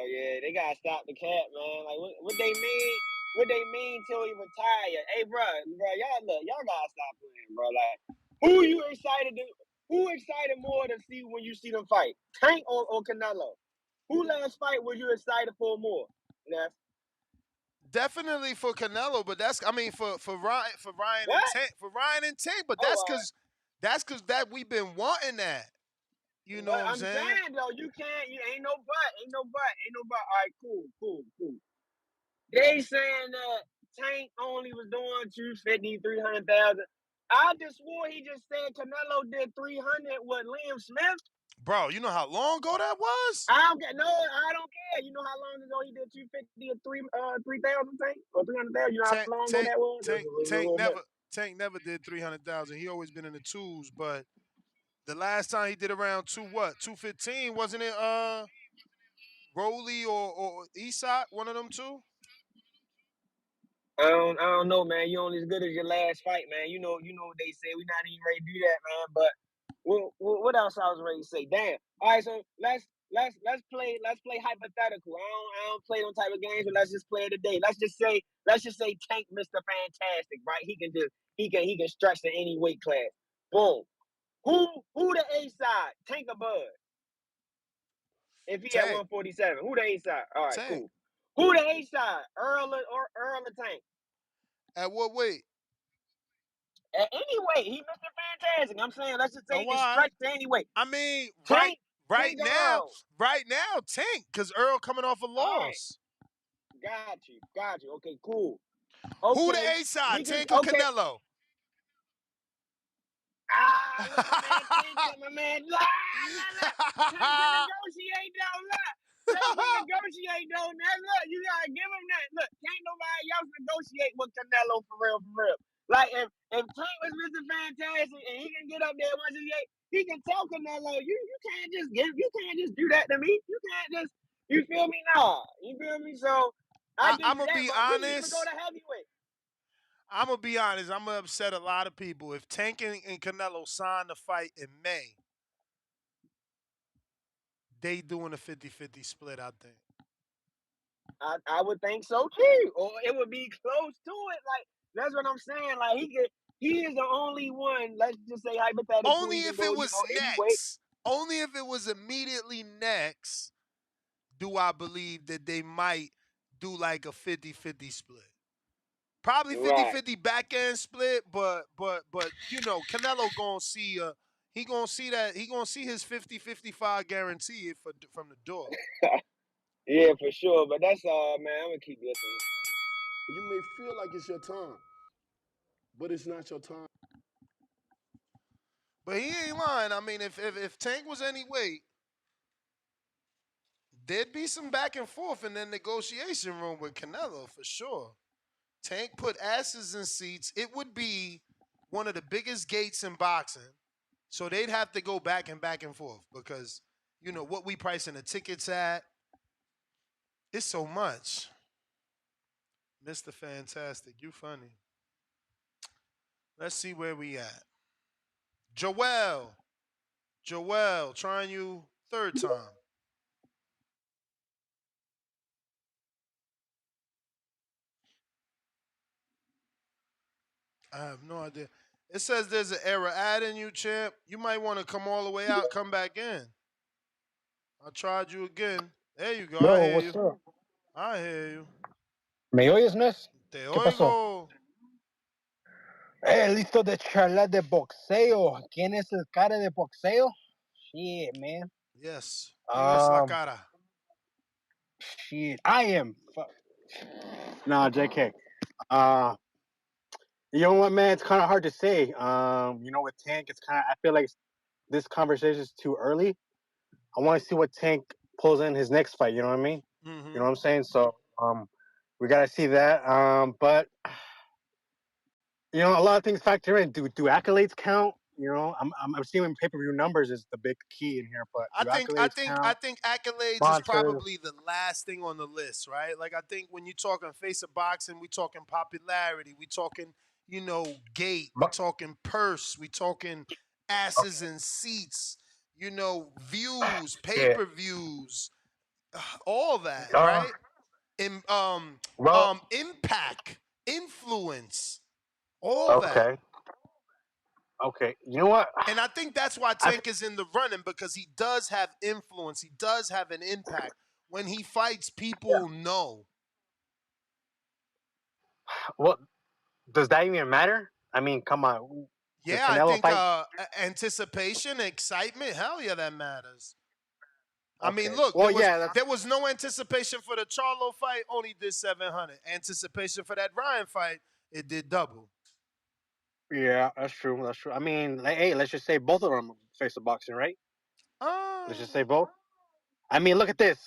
yeah, they gotta stop the cat, man. Like, what they mean? What they mean till he retire? Hey, bro, y'all gotta stop playing, bro. Like, who excited more to see when you see them fight? Tank or Canelo? Who last fight was you excited for more? Yes. Definitely for Canelo, but for Ryan and What? Tank, but Oh, all right. that's cause that we've been wanting that. You know But what I'm I'm saying? saying though, you can't. You ain't no but. Ain't no but. Ain't no but. All right, cool. They saying that Tank only was doing 250, 300,000. I just swore he just said Canelo did 300 with Liam Smith. Bro, you know how long ago that was? I don't care. You know how long ago he did 250 or 3,000 Tank or 300,000. You know how long ago that was? That's a little bit. Tank never did 300,000. He always been in the twos, but the last time he did around 215, wasn't it Rolly or Isak, one of them two? I don't know, man. You only as good as your last fight, man. What they say. We're not even ready to do that, man. But what else I was ready to say? Damn. All right, so let's play hypothetical. I don't play them type of games, but let's just play it today. Let's just say Tank Mr. Fantastic, right? He can stretch to any weight class. Boom. Who the A side? Tank or Bud? If he at Tank. 147, who the A side? All right, Tank. cool. Who the A side? Earl or Tank? At what weight? At any weight, he Mr. Fantastic. I'm saying, let's just say Oh, he can why? stretch to any weight. I mean, Tank Earl. right now, Tank, because Earl coming off a All right, loss. got you. Okay, cool. Who the Okay, A side, we can. Tank or Okay. Canelo? Look, my man, Tank, my man. Tank can negotiate though. Look, Tank can negotiate though. Now look, you gotta give him that. Look, can't nobody else negotiate with Canelo for real. Like if Tank was Mr. Fantastic and he can get up there 168, he can tell Canelo, you can't just do that to me. You can't just, you feel me? Nah, you feel me? So I give I'm you gonna that, be but we can even go honest. to heavyweight. I'm gonna be honest. I'm gonna upset a lot of people if Tank and Canelo sign the fight in May. they doing a 50-50 split, I think. I would think so too, or it would be close to it. Like that's what I'm saying. Like he is the only one. Let's just say hypothetically, Only even if it though was anyway. next. Only if it was immediately next do I believe that they might do like a 50-50 split. Probably Right. 50-50 back end split, but you know, Canelo gonna see he gonna see that he gonna see his 50-55 guarantee from the door. Yeah, for sure. But that's all, man. I'm gonna keep listening. You may feel like it's your time, but it's not your time. But he ain't lying. I mean, if Tank was any weight, there'd be some back and forth in the negotiation room with Canelo for sure. Tank put asses in seats. It would be one of the biggest gates in boxing. So they'd have to go back and forth because, you know, what we pricing the tickets at, it's so much. Mr. Fantastic, you funny. Let's see where we at. Joel, trying you third time. I have no idea. It says there's an error adding you, champ. You might want to come all the way out, come back in. I tried you again. There you go. I Yo, hear what's you. up? I hear you. ¿Me oyes, Ness? Te ¿Qué pasó? oigo. Listo de charlar de boxeo. ¿Quién es el cara de boxeo? Shit, man. Yes. ¿Quién es la cara? Shit, I am. Fuck. Nah, JK. You know what, man? It's kind of hard to say. You know, with Tank, it's kind of. I feel like this conversation is too early. I want to see what Tank pulls in his next fight. You know what I mean? Mm-hmm. You know what I'm saying? So, we gotta see that. But you know, a lot of things factor in. Do accolades count? You know, I'm assuming pay-per-view numbers is the big key in here, but I do think I accolades think I count? think accolades is Sponsors. probably the last thing on the list, right? Like I think when you're talking face of boxing, we talking popularity, we talking, you know, gate, we talking purse, we talking asses and seats, you know, views, Yeah. pay-per-views, all that, Uh, right? In, well, impact, influence, all that. okay. Okay. You know what? And I think that's why Tank is in the running because he does have influence. He does have an impact. When he fights, people know. Well, does that even matter? I mean, come on. Does Yeah, I Canelo think fight? anticipation, excitement, hell yeah, that matters. I mean, Okay. look, Well, yeah. That's, there was no anticipation for the Charlo fight, only did 700. Anticipation for that Ryan fight, it did double. yeah, that's true. That's true. I mean, like, hey, let's just say both of them face the boxing, right? Let's just say both. I mean, look at this.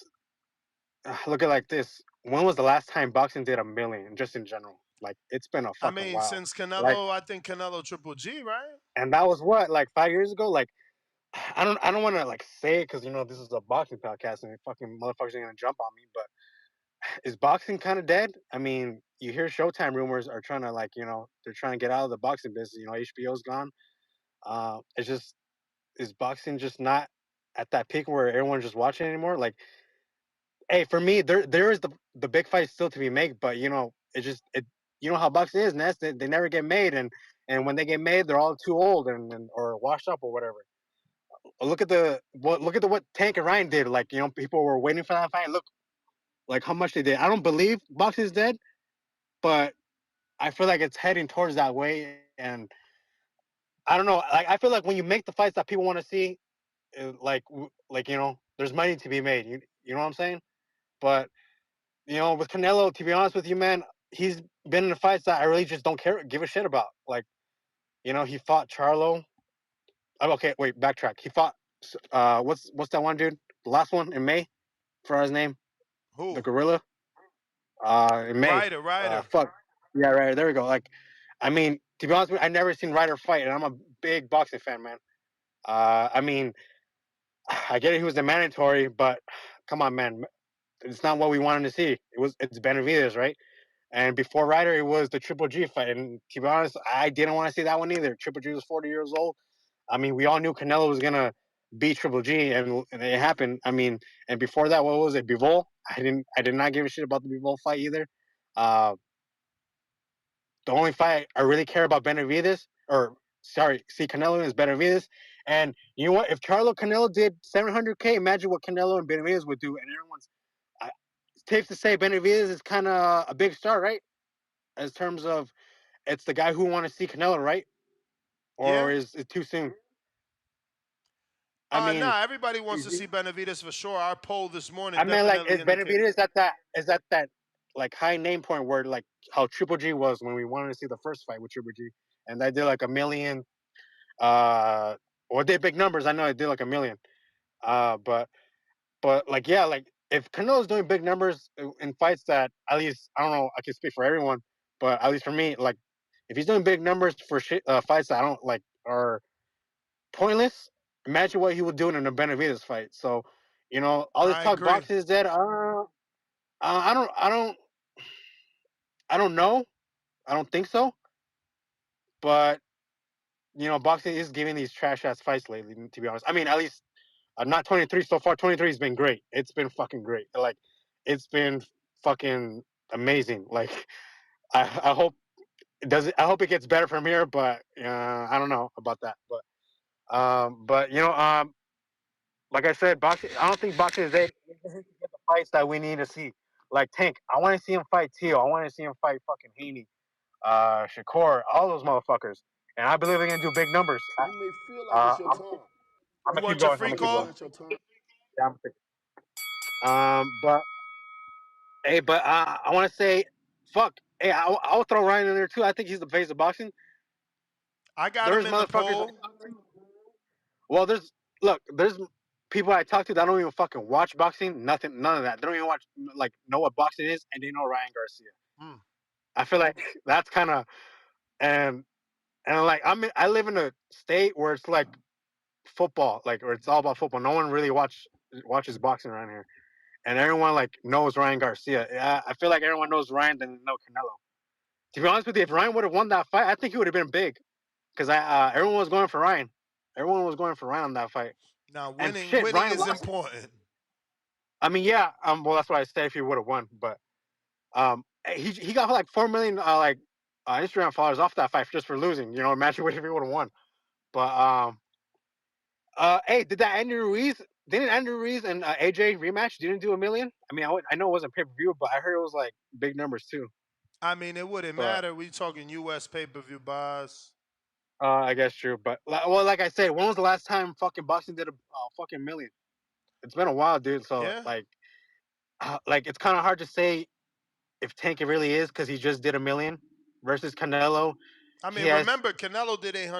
Look at like this. When was the last time boxing did a million? Just in general, like it's been a I fucking mean, while. since Like, Canelo, I think Canelo Triple G, right? and that was what, like 5 years ago. Like, I don't want to like say it because you know this is a boxing podcast and fucking motherfuckers are gonna jump on me. But is boxing kind of dead? I mean, you hear Showtime rumors are trying to like you know they're trying to get out of the boxing business. You know, HBO's gone. It's just is boxing just not at that peak where everyone's just watching anymore? Like, hey, for me, there is the big fight still to be made, but you know, it you know how boxing is, Ness. They never get made, and when they get made, they're all too old and or washed up or whatever. Look at what Tank and Ryan did. Like you know, people were waiting for that fight. Look, like how much they did. I don't believe boxing is dead, but I feel like it's heading towards that way. And I don't know. Like I feel like when you make the fights that people want to see, like you know, there's money to be made. You know what I'm saying? But you know, with Canelo, to be honest with you, man, he's been in fights that I really just don't give a shit about. Like, you know, he fought Charlo. Oh, okay, wait, backtrack. He fought what's that one dude? The last one in May, for his name, Who? the Gorilla. In May. Ryder. Fuck. Yeah, right. There we go. Like, I mean, to be honest with you, I never seen Ryder fight, and I'm a big boxing fan, man. I mean, I get it. He was the mandatory, but come on, man. It's not what we wanted to see. It's Benavidez, right? And before Ryder, it was the Triple G fight. And to be honest, I didn't want to see that one either. Triple G was 40 years old. I mean, we all knew Canelo was gonna beat Triple G, and it happened. I mean, and before that, what was it? Bivol. I did not give a shit about the Bivol fight either. Uh, the only fight I really care about Benavides, or sorry, see Canelo is Benavides. And you know what? If Charlo Canelo did 700K, imagine what Canelo and Benavides would do. And everyone's it's safe to say Benavides is kind of a big star, right? In terms of it's the guy who want to see Canelo, right? Or Yeah. is it too soon? I mean, Nah, everybody wants to see Benavides for sure. Our poll this morning I mean, like, definitely is indicated. Benavides is that like high name point where like how Triple G was when we wanted to see the first fight with Triple G, and they did like a million, or did big numbers. I know it did like a million, but like yeah, like if Canelo's doing big numbers in fights that at least I don't know, I can speak for everyone, but at least for me, like if he's doing big numbers for fights that I don't like are pointless. Imagine what he would do in a Benavides fight. So, you know, all this I talk agree. boxing is dead. I don't know. I don't think so. But you know, boxing is giving these trash ass fights lately. To be honest, I mean, at least not 23 so far. 23 has been great. It's been fucking great. Like, it's been fucking amazing. Like, I hope it does. I hope it gets better from here. But I don't know about that. But you know, like I said, boxing. I don't think boxing is it. It doesn't get the fights that we need to see. Like Tank, I want to see him fight Teal. I want to see him fight fucking Haney, Shakur, all those motherfuckers. And I believe they're gonna do big numbers. You may feel like it's your I'm time, You gonna keep want your going. I'm free gonna keep but it's going. call? not your time. Yeah, but hey, but I want to say, fuck. Hey, I'll throw Ryan in there too. I think he's the face of boxing. I got him There's in the motherfuckers. poll. Well, there's people I talk to that don't even fucking watch boxing. Nothing, none of that. They don't even watch like know what boxing is, and they know Ryan Garcia. Mm. I feel like that's kind of and like I live in a state where it's like football, like where it's all about football. No one really watches boxing around here, and everyone like knows Ryan Garcia. Yeah, I feel like everyone knows Ryan than they know Canelo. To be honest with you, if Ryan would have won that fight, I think he would have been big because everyone was going for Ryan. Everyone was going for Ryan on that fight. Now, And winning shit, Ryan is lost. important. I mean, yeah. Well, that's what I said if he would have won, but he got like 4 million Instagram followers off that fight just for losing. You know, imagine what if he would have won. But hey, did that Andrew Ruiz? Didn't Andrew Ruiz and AJ rematch? Didn't do a million? I mean, I know it wasn't pay per view, but I heard it was like big numbers too. I mean, it wouldn't But matter. We talking U.S. pay-per-view buys. I guess true. But well, like I said, when was the last time fucking boxing did a fucking million? It's been a while, dude. So Yeah. like it's kind of hard to say if Tank it really is because he just did a million versus Canelo. I He mean, has remember Canelo did he has.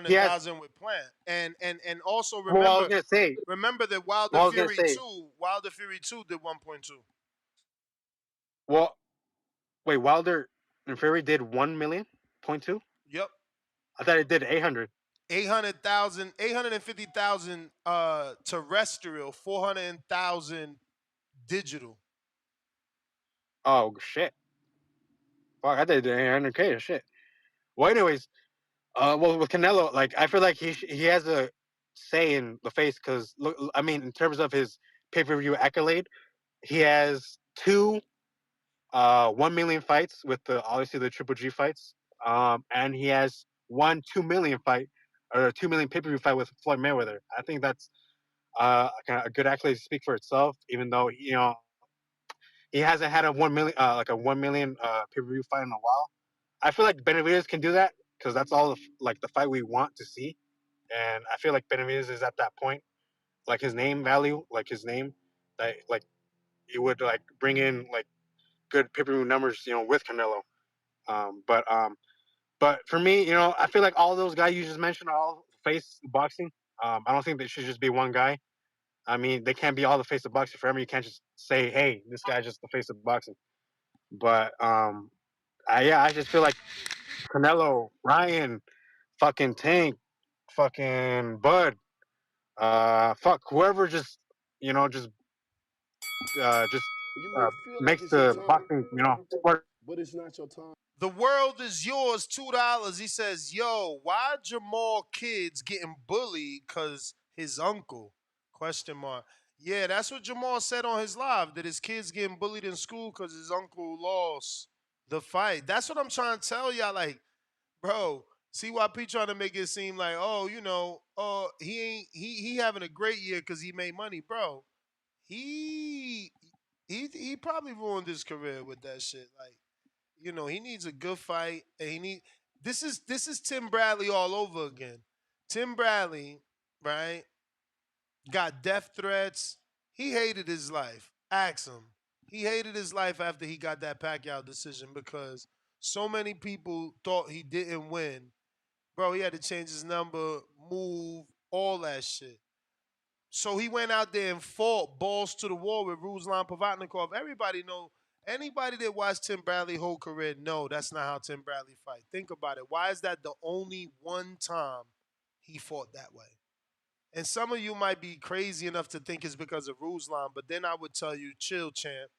800,000 with Plant, and also Well, I was gonna say. remember that Well, I was gonna say. Wilder Fury 2 did 1.2. Well, wait, Wilder and Fury did 1 million.2. Yep. I thought it did 800. 800,000, 850,000 terrestrial, 400,000 digital. Oh shit! Fuck, I thought it did 800K. Shit. Well, anyways, well with Canelo, like I feel like he has a say in the face because look, I mean, in terms of his pay per view accolade, he has two 1 million fights with the obviously the Triple G fights, and he has 2 million fight or a 2 million pay per view fight with Floyd Mayweather. I think that's kind of a good accolade to speak for itself. Even though you know he hasn't had a 1 million like a 1 million pay per view fight in a while. I feel like Benavides can do that because that's all like the fight we want to see, and I feel like Benavides is at that point, like his name value, like his name, that like it would like bring in like good pay per view numbers, you know, with Canelo. But for me, you know, I feel like all those guys you just mentioned are all face boxing. I don't think they should just be one guy. I mean, they can't be all the face of boxing forever. You can't just say, "Hey, this guy's just the face of boxing." But I just feel like Canelo, Ryan, fucking Tank, fucking Bud, fuck whoever, just you know, just You may feel like makes it's your the time, boxing, you know, sport. but it's not your time. The world is yours, $2. He says, yo, why Jamal kids getting bullied because his uncle? Question mark. Yeah, that's what Jamal said on his live, that his kid's getting bullied in school because his uncle lost the fight. That's what I'm trying to tell y'all. Like, bro, CYP trying to make it seem like, oh, he ain't he having a great year because he made money, bro. He he probably ruined his career with that shit. Like, he needs a good fight, and this is Tim Bradley all over again. Tim Bradley, right, got death threats. He hated his life. Ask him. He hated his life after he got that Pacquiao decision because so many people thought he didn't win. Bro, he had to change his number, move, all that shit. So he went out there and fought balls to the wall with Ruslan Pavatnikov. Everybody know. Anybody that watched Tim Bradley whole career, no, that's not how Tim Bradley fight. Think about it. Why is that the only one time he fought that way? And some of you might be crazy enough to think it's because of Ruslan, but then I would tell you, chill, champ.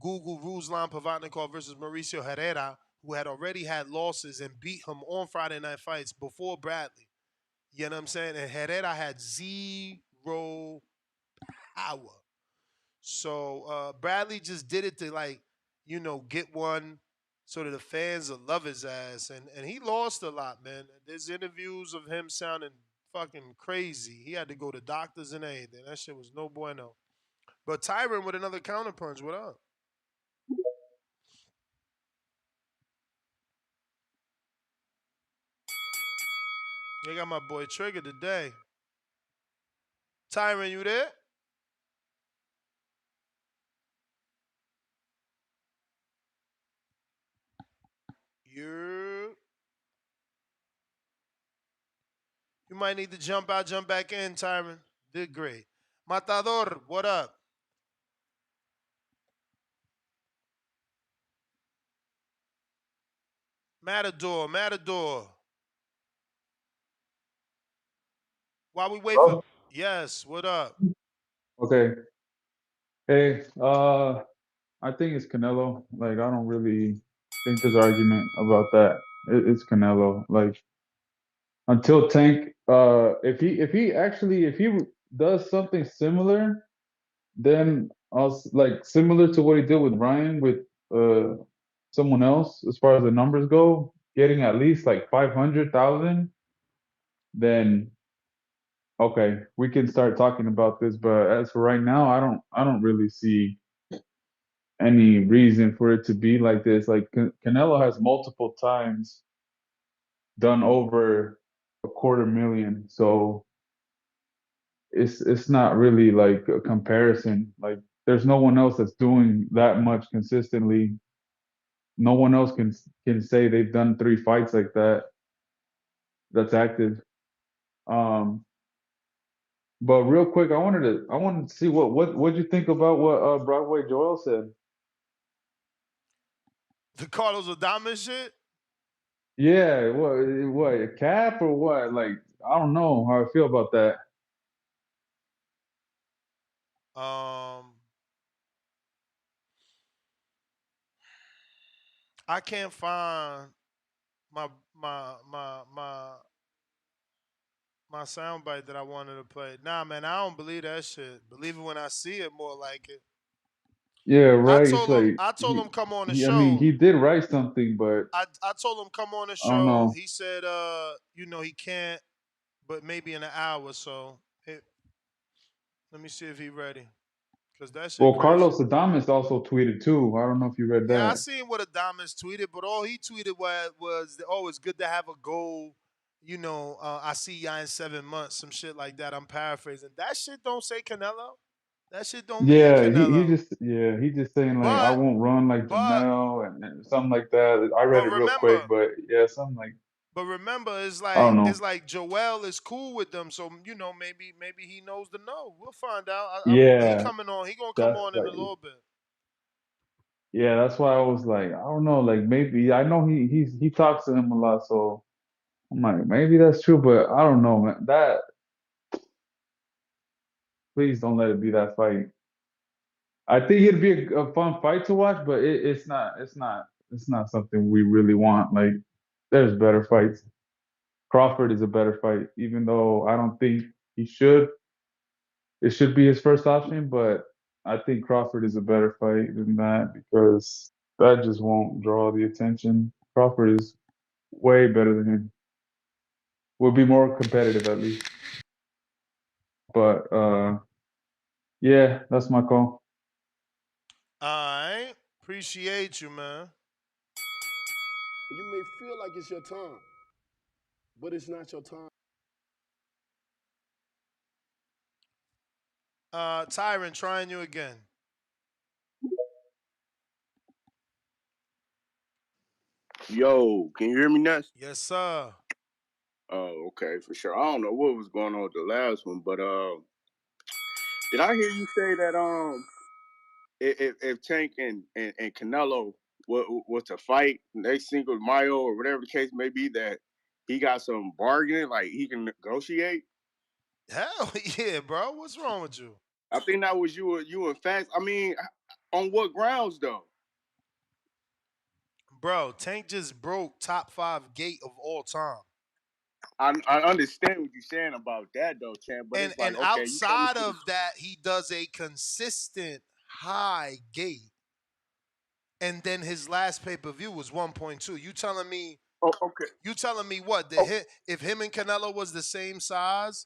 Google Ruslan Pavatnikov versus Mauricio Herrera, who had already had losses and beat him on Friday Night Fights before Bradley. You know what I'm saying? And Herrera had zero power. So Bradley just did it to get one so that the fans will love his ass. And he lost a lot, man. There's interviews of him sounding fucking crazy. He had to go to doctors and everything. That shit was no bueno. But Tyron with another counterpunch. What up? They got my boy Trigger today. Tyron, you there? You might need to jump out, jump back in, Tyron. Did great. Matador, what up? Matador. While we wait for yes, what up? Okay. Hey, I think it's Canelo. Like, I don't really think there's argument about that. It's Canelo. Like, until Tank, if he does something similar, then like similar to what he did with Ryan with uh someone else as far as the numbers go, getting at least like 500,000, then okay, we can start talking about this. But as for right now, I don't really see any reason for it to be like this. Like Canelo has multiple times done over a quarter million, so it's not really like a comparison. Like there's no one else that's doing that much consistently. No one else can say they've done 3 fights like that that's active. Um, but real quick, I wanted to see what you think about what Broadway Joel said. The Carlos Adames shit? Yeah, what a cap or what? Like I don't know how I feel about that. I can't find my my my my my soundbite that I wanted to play. Nah, man, I don't believe that shit. Believe it when I see it, more like it. Yeah, I right. It's told him. like I told him come on the I mean, show. he did write something, but I told him come on the I don't show. know. He said, he can't, but maybe in an hour. So let me see if he ready. Cause that shit Well, crazy. Carlos Adames also tweeted too. I don't know if you read Yeah, I that. seen what Adamas tweeted, but all he tweeted was oh, it's good to have a goal. I see y'all in 7 months, some shit like that. I'm paraphrasing. That shit don't say Canelo. That shit don't mean Yeah, Canelo. he's just saying like I But won't run like but Jamel and something like that. I read but it real remember, quick, but yeah, something like But remember, it's I don't like know. it's like Joel is cool with them, so maybe he knows the no. We'll find out. He Yeah, coming on. He gonna come that's on in a like little bit. yeah, that's why I was like I don't know, like maybe I know he talks to him a lot, so I'm like maybe that's true, but I don't know, man. That please don't let it be that fight. I think it'd be a fun fight to watch, but it's not something we really want. Like there's better fights. Crawford is a better fight, even though I don't think he should. it should be his first option, but I think Crawford is a better fight than that because that just won't draw the attention. Crawford is way better than him. Will be more competitive at least. But yeah, that's my call. All right. Appreciate you, man. You may feel like it's your time, but it's not your time. Tyron, trying you again. Yo, can you hear me, Ness? Yes, sir. Oh, okay, for sure. I don't know what was going on with the last one, but did I hear you say that if Tank and Canelo was to fight, and they singled Mayo or whatever the case may be, that he got some bargaining, like he can negotiate? Hell yeah, bro. What's wrong with you? I think that was you and Fast. I mean, on what grounds though? Bro, Tank just broke top 5 gate of all time. I understand what you're saying about that though, Chan, but And it's like, okay, you coming outside to the of that, he does a consistent high gate. And then his last pay-per-view was 1.2. You telling me okay. You telling me what? That if him and Canelo was the same size,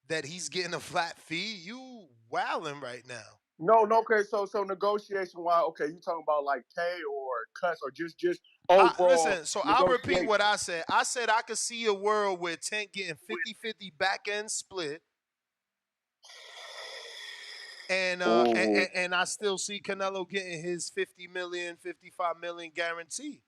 that he's getting a flat fee? You wilding right now. No, okay, so negotiation wise, okay, you talking about like pay or cuts or just overall Listen, so I'll repeat negotiation. what I said. I said I could see a world where Tank getting 50-50 back end split. And I still see Canelo getting his 50 million, 55 million guarantee.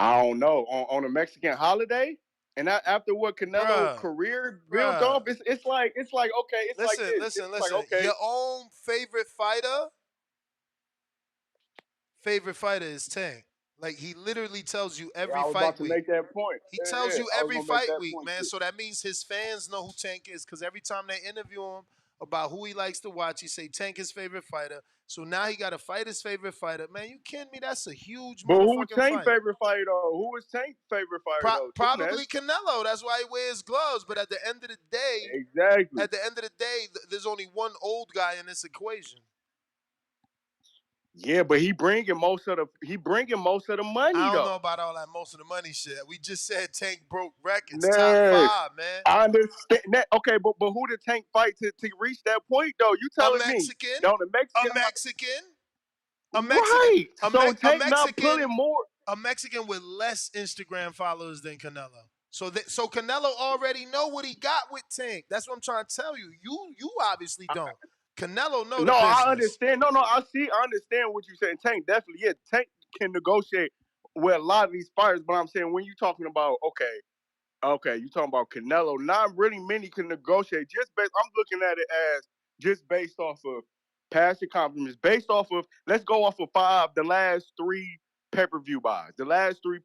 I don't know. On a Mexican holiday? And after what Canelo career built off, it's like okay, it's like this. Listen. Like, okay. Your own favorite fighter is Tank. Like he literally tells you every I was fight about to week. make that point. He tells you I was every gonna make fight that week, point man. too. So that means his fans know who Tank is because every time they interview him about who he likes to watch, he say Tank his favorite fighter. So now he got to fight his favorite fighter. Man, you kidding me? That's a huge But who motherfucking Tank's fight. favorite fighter though? Who is Tank's favorite fighter though? Probably Canelo. That's why he wears gloves. But at the end of the day, exactly. There's only one old guy in this equation. Yeah, but he bringing most of the money I don't though. know about all that most of the money shit. We just said Tank broke records, Ness, top 5, man. I understand. Okay, but who did Tank fight to reach that point though? You telling me? No, the Mexican. Right. So Tank not pulling more. A Mexican with less Instagram followers than Canelo. So Canelo already know what he got with Tank. That's what I'm trying to tell you. You obviously don't. Canelo know the business. I understand. No, I understand what you're saying. Tank definitely, yeah. Tank can negotiate with a lot of these fighters, but I'm saying when you're talking about, okay, you talking about Canelo, not really many can negotiate. I'm looking at it as just based off of past accomplishments, based off of, let's go off of the last 3 pay-per-view buys, the last 3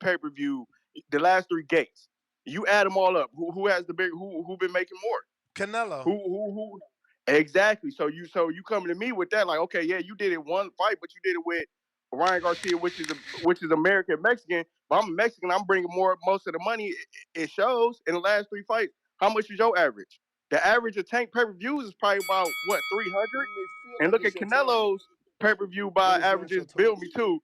gates. You add them all up. Who has the big? Who been making more? Canelo. Who? Exactly. So you coming to me with that, like, okay, yeah, you did it one fight, but you did it with Ryan Garcia, which is American Mexican. But I'm Mexican. I'm bringing most of the money. It shows in the last 3 fights. How much is your average? The average of Tank pay-per-views is probably about what 300. And look at Canelo's pay-per-view by averages. Build me too.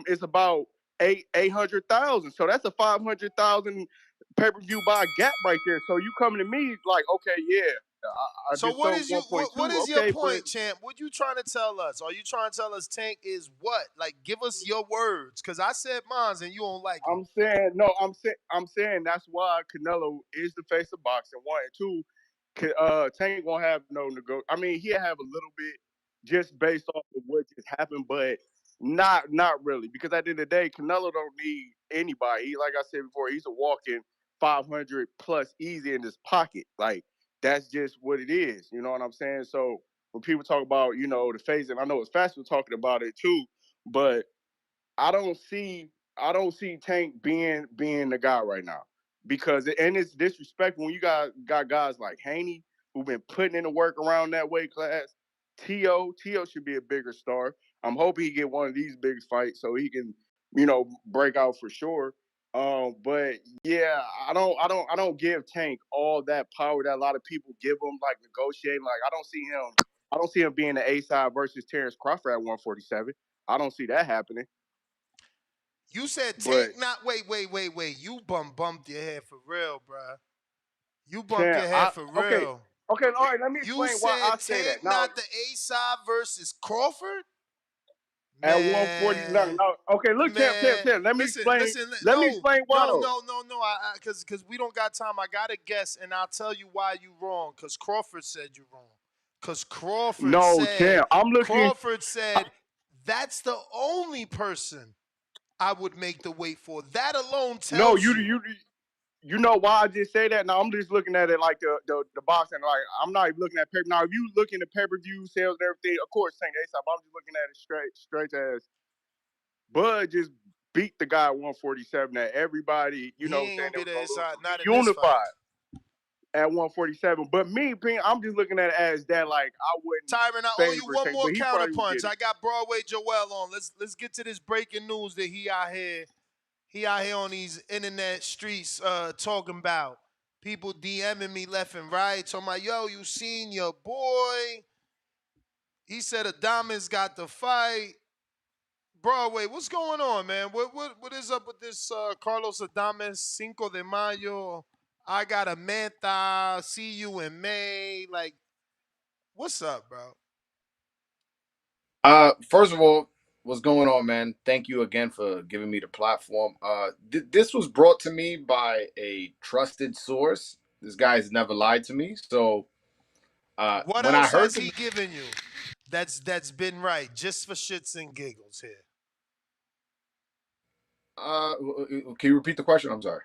It's about 800,000. So that's a 500,000 pay-per-view buy gap right there. So you coming to me like, okay, yeah. I So just what sold is you 1.2. what is your okay, point, champ? What you trying to tell us? Are you trying to tell us Tank is what? Like, give us your words, because I said mine and you don't like it. I'm saying that's why Canelo is the face of boxing. 1 and 2, Tank won't have no I mean, he'll have a little bit just based off of what just happened, but not really, because at the end of the day, Canelo don't need anybody. Like I said before, he's a walking 500 plus easy in his pocket. Like, that's just what it is. You know what I'm saying? So when people talk about, the phase, and I know it's Fast was talking about it too, but I don't see Tank being the guy right now, because it's disrespectful when you got guys like Haney who've been putting in the work around that weight class. Tio should be a bigger star. I'm hoping he get one of these big fights so he can break out for sure. But yeah, I don't give Tank all that power that a lot of people give him, like negotiating. Like I don't see him being the A side versus Terrence Crawford at 147. I don't see that happening. You said But Tank not wait. You bumped your head for real, bruh. You bumped Champ, your head for okay, real. all right. Let me You explain why said I say Tank that. Now not the A side versus Crawford? at 140, no, Man. okay. Look, Champ. Man. Let me Listen, explain. listen, Let me explain why though. Cause we don't got time. I gotta guess, and I'll tell you why you wrong. Cause Crawford said you wrong. Cause No, Champ. Crawford said that's the only person I would make the weight for. That alone No, tells you. you know why I just say that? Now I'm just looking at it like the boxing. Like I'm not even looking at paper. Now if you looking at pay-per-view sales and everything, of course, Tank ASAP. I'm just looking at it straight as Bud just beat the guy at 147. That everybody, He ain't saying gonna they be was the gonna lose. inside, So not he in this fight. unified at 147. But me, I'm just looking at it as that. Like I wouldn't Tyron, I owe you favor one Tank, more but he probably would counterpunch. get it. I got Broadway Joel on. Let's get to this breaking news that he out here on these internet streets talking about. People DMing me left and right, talking about, yo, you seen your boy. He said Adames got the fight. Broadway, what's going on, man? What is up with this Carlos Adames Cinco de Mayo? I got a Manta, see you in May. Like, what's up, bro? First of all, what's going on, man? Thank you again for giving me the platform. This was brought to me by a trusted source. This guy has never lied to me. So, What when I else heard has the he given you that's been right, just for shits and giggles here? can you repeat the question? I'm sorry.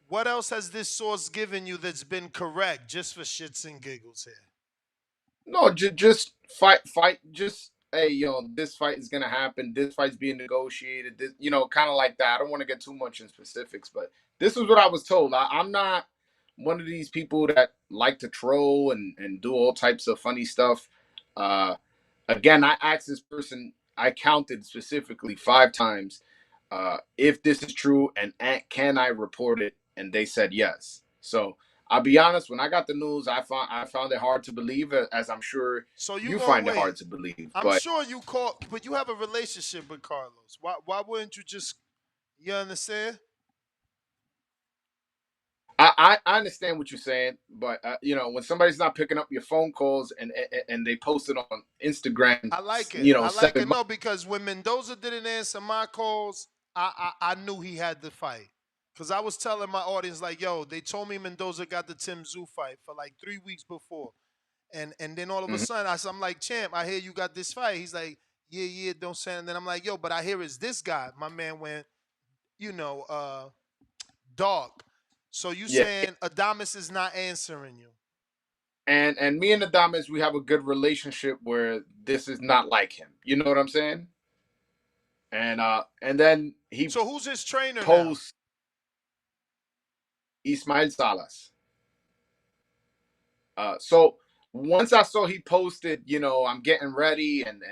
What else has this source given you that's been correct, just for shits and giggles here? No, just fight. Just hey, this fight is gonna happen. This fight's being negotiated. This, kind of like that. I don't want to get too much in specifics, but this is what I was told. I'm not one of these people that like to troll and do all types of funny stuff. Uh, Again, I asked this person. I counted specifically 5 times if this is true and can I report it, and they said yes. So I'll be honest. When I got the news, I found it hard to believe, as I'm sure So you you going find it wait? hard to believe. I'm But sure you call, but you have a relationship with Carlos. Why wouldn't you just? You understand? I understand what you're saying. But when somebody's not picking up your phone calls and they post it on Instagram, I like it. I like 7 it. No, because when Mendoza didn't answer my calls, I knew he had the fight. Cause I was telling my audience like, yo, they told me Mendoza got the Tim Tszyu fight for like 3 weeks before. And then all of a Mhm. sudden I'm like, champ, I hear you got this fight. He's like, yeah, don't say it. And then I'm like, yo, but I hear it's this guy. My man went, dark. So you Yeah. saying Adames is not answering you? And me and Adames, we have a good relationship where this is not like him. You know what I'm saying? And then he So who's his trainer now? posts Ismail Salas. So once I saw he posted, I'm getting ready, and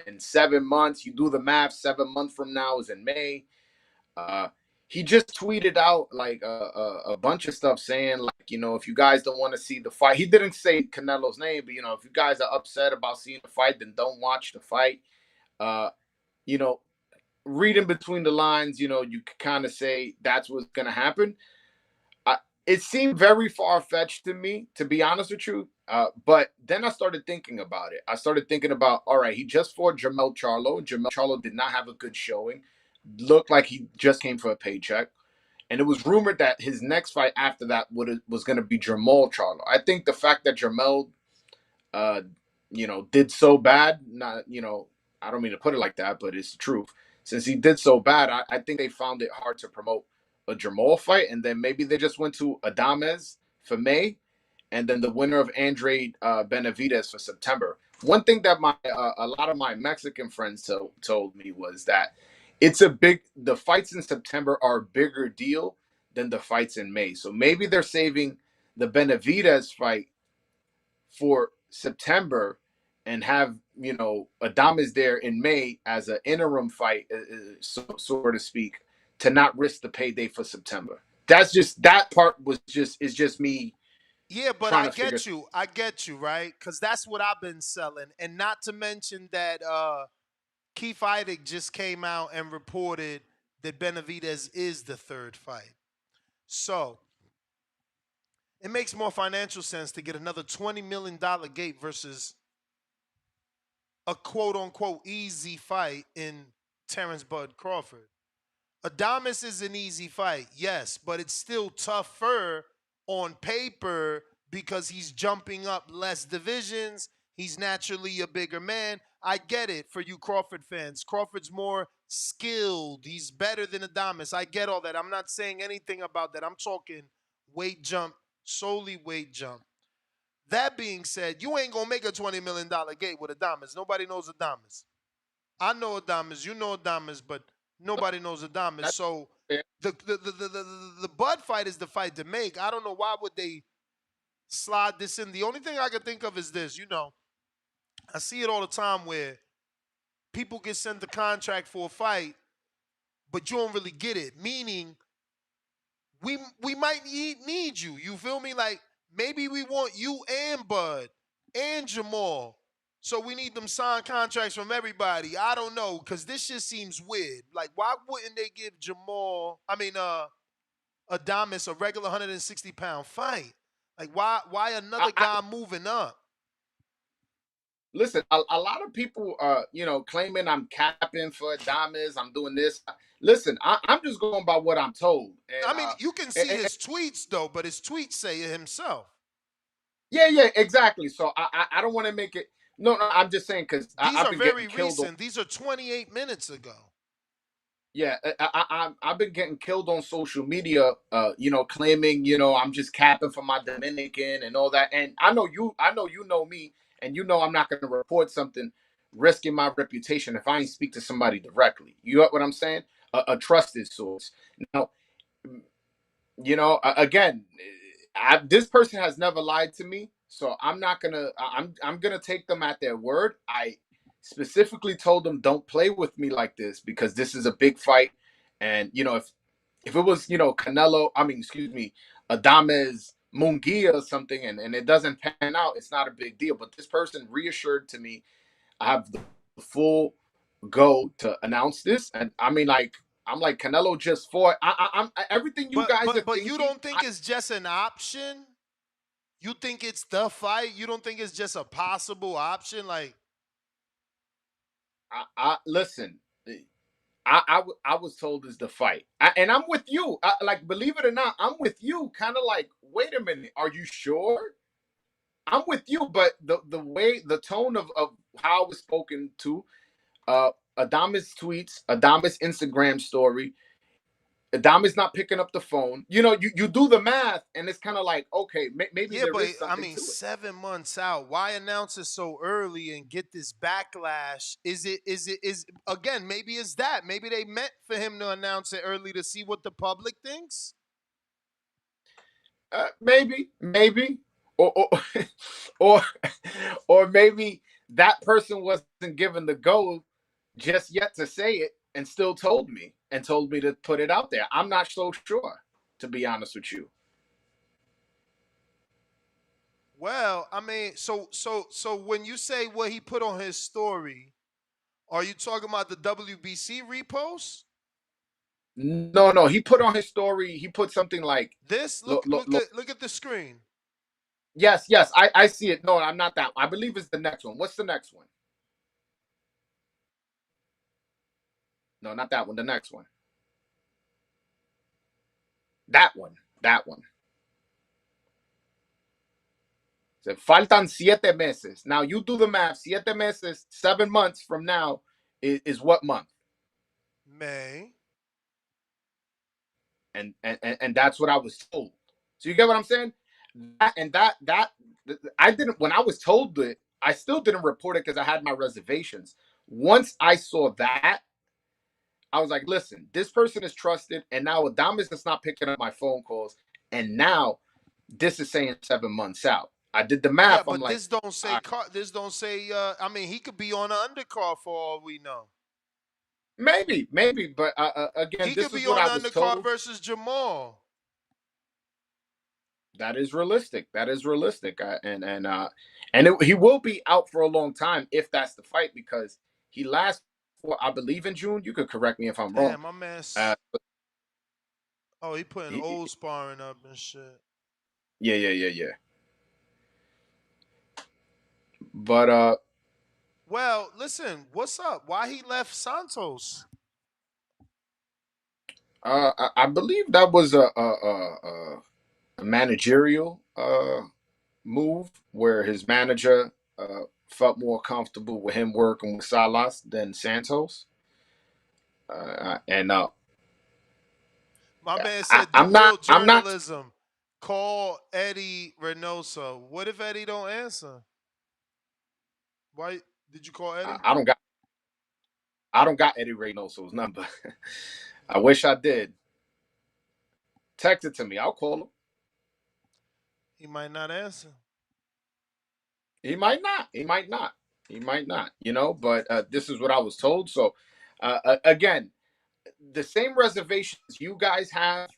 in 7 months, you do the math. 7 months from now is in May. Uh, he just tweeted out like a bunch of stuff saying like, if you guys don't want to see the fight, he didn't say Canelo's name, but if you guys are upset about seeing the fight, then don't watch the fight. Uh, you know, reading between the lines, you could kind of say that's what's gonna happen. It seemed very far fetched to me, to be honest with you. But then I started thinking about it. I started thinking about, all right, he just fought Jermell Charlo. Jermell Charlo did not have a good showing. Looked like he just came for a paycheck. And it was rumored that his next fight after that was going to be Jermall Charlo. I think the fact that Jermell, uh, did so bad, not, I don't mean to put it like that, but it's the truth. Since he did so bad, I think they found it hard to promote a Jermall fight, and then maybe they just went to Adames for May, and then the winner of Andre Benavidez for September. One thing that a lot of my Mexican friends told me was that the fights in September are a bigger deal than the fights in May. So maybe they're saving the Benavidez fight for September and have Adames there in May as an interim fight, so to speak, to not risk the payday for September. That's just that part is just me Yeah, but trying I to figure. get you. I get you, right? Because that's what I've been selling. And not to mention that Keith Idec just came out and reported that Benavidez is the third fight. So it makes more financial sense to get another $20 million gate versus a quote unquote easy fight in Terrence Bud Crawford. Adames is an easy fight, yes, but it's still tougher on paper because he's jumping up less divisions. He's naturally a bigger man. I get it for you Crawford fans. Crawford's more skilled. He's better than Adames. I get all that. I'm not saying anything about that. I'm talking weight jump, solely weight jump. That being said, you ain't gonna make a $20 million gate with Adames. Nobody knows Adames. I know Adames, you know Adames, but nobody knows Adames. So the Bud fight is the fight to make. I don't know why would they slide this in. The only thing I can think of is this. I see it all the time where people get sent the contract for a fight, but you don't really get it. Meaning, we might need you. You feel me? Like maybe we want you and Bud and Jamal. So we need them signed contracts from everybody. I don't know, because this just seems weird. Like, why wouldn't they give Adames a regular 160-pound fight? Like, why another guy moving up? Listen, a lot of people are, claiming I'm capping for Adames. I'm doing this. Listen, I'm just going by what I'm told. And I mean, you can see his tweets though, but his tweets say it himself. yeah, exactly. So I don't want to make it. No, I'm just saying because These I've are been very getting killed. recent. These are 28 minutes ago. Yeah, I've been getting killed on social media. Claiming I'm just capping for my Dominican and all that. And I know you know me, and I'm not going to report something risking my reputation if I ain't speak to somebody directly. You know what I'm saying? A trusted source. Now, again, this person has never lied to me, so I'm not gonna. I'm gonna take them at their word. I specifically told them don't play with me like this because this is a big fight, and if it was Canelo, excuse me, Adames Munguia or something, and it doesn't pan out, it's not a big deal. But this person reassured to me I have the full go to announce this, and I'm like Canelo just fought. I'm everything you guys are But thinking. you don't think it's just an option? You think it's the fight? You don't think it's just a possible option? Like, I listen. I was told is the fight, and I'm with you. Like, believe it or not, I'm with you. Kind of like, wait a minute, are you sure? I'm with you, but the way, the tone of how it was spoken to, Adames tweets, Adames Instagram story, Adame's not picking up the phone. You do the math, and it's kind of like, okay, maybe yeah, there but is something to it. 7 months out. Why announce it so early and get this backlash? Is again? Maybe it's that. Maybe they meant for him to announce it early to see what the public thinks. Maybe, or or or maybe that person wasn't given the go just yet to say it, and still told me to put it out there. I'm not so sure, to be honest with you. Well, I mean, so when you say what he put on his story, are you talking about the WBC repost? No. He put on his story. He put something like this. Look at the screen. Yes, I see it. No, I'm not that. I believe it's the next one. What's the next one? No, not that one. The next one. That one. That one. So faltan 7 meses. Now you do the math. 7 meses, 7 months from now is what month? May. And that's what I was told. So you get what I'm saying? That I didn't, when I was told it, I still didn't report it because I had my reservations. Once I saw that, I was like, listen, this person is trusted, and now Adames is not picking up my phone calls, and now this is saying 7 months out. I did the math. Yeah, but I'm like, this don't say. This don't say. I mean, he could be on an undercard for all we know. maybe, but again, He this could is be what on I the was undercard told. versus Jamal. That is realistic. That is realistic. He will be out for a long time if that's the fight because he last for I believe in June. You could correct me if I'm wrong. Damn, my man. But Oh, he putting he, old sparring up and shit. yeah. But Well, listen, what's up? Why he left Santos? I believe that was a managerial move where his manager felt more comfortable with him working with Salas than Santos. And My man said, "Do I'm not. real I'm not. journalism. Call Eddie Reynoso." What if Eddie don't answer? Why did you call Eddie? I don't got. I don't got Eddie Reynoso's number. I wish I did. Text it to me. I'll call him. He might not answer. He might not. He might not. He might not. You know. But this is what I was told. So again, the same reservations you guys have,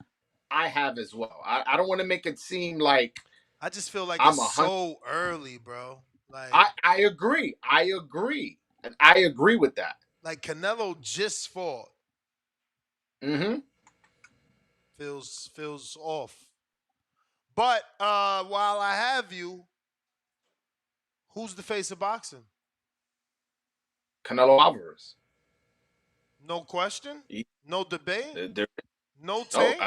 I have as well. I don't want to make it seem like I just feel like I'm it's 100. so early, bro. Like, I agree. I agree. And I agree with that. Canelo just fought. Mm-hmm. Feels off. But while I have you, who's the face of boxing? Canelo Alvarez. No question. He, No debate. there, No no, Tank.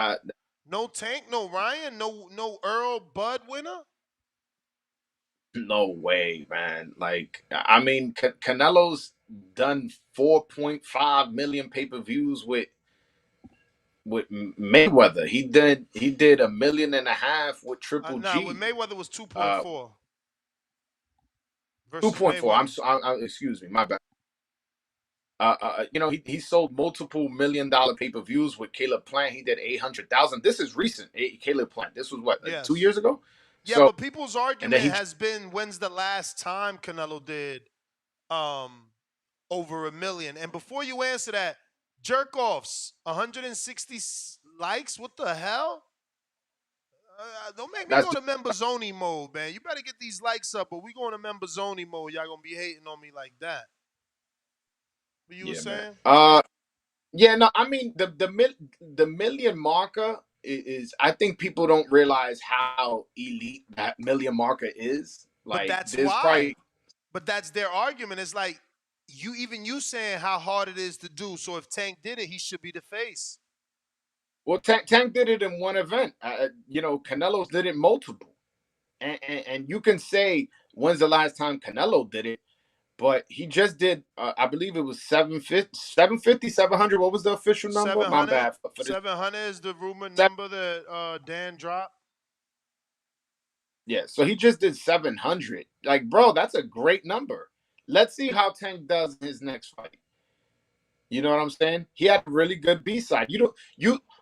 No Tank. No Ryan. No Earl Bud winner. no way, man. Like, I mean, Canelo's done 4.5 million pay-per-views with Mayweather. He did 1.5 million with Triple Nah, with G. Mayweather was 2.4 versus 2.4. Mayweather. Excuse me, my bad. He sold multiple $1 million pay-per-views with Caleb Plant. He did 800,000. This is recent. Caleb Plant. This was what, like 2 years ago. Yeah, So, but people's and then argument he has been, when's the last time Canelo did over 1 million? And before you answer that, jerk offs, 160 likes. What the hell? Don't make me that's go to members only mode, man. You better get these likes up, or we going to members only mode. Y'all gonna be hating on me like that. What you were yeah, man. saying? Yeah, no, I mean the million marker is I think people don't realize how elite that million marker is. But Like that's there's why. probably But that's their argument. It's like you saying how hard it is to do. So if Tank did it, he should be the face. well Tank did it in one event. Canelo's did it multiple. And you can say when's the last time Canelo did it, but he just did I believe it was 750, 700. What was the official number? My 700. bad for this. 700 is the rumored number that Dan dropped. Yeah, so he just did 700. Like, bro, that's a great number. Let's see how Tank does in his next fight. You know what I'm saying? He had a really good B side. You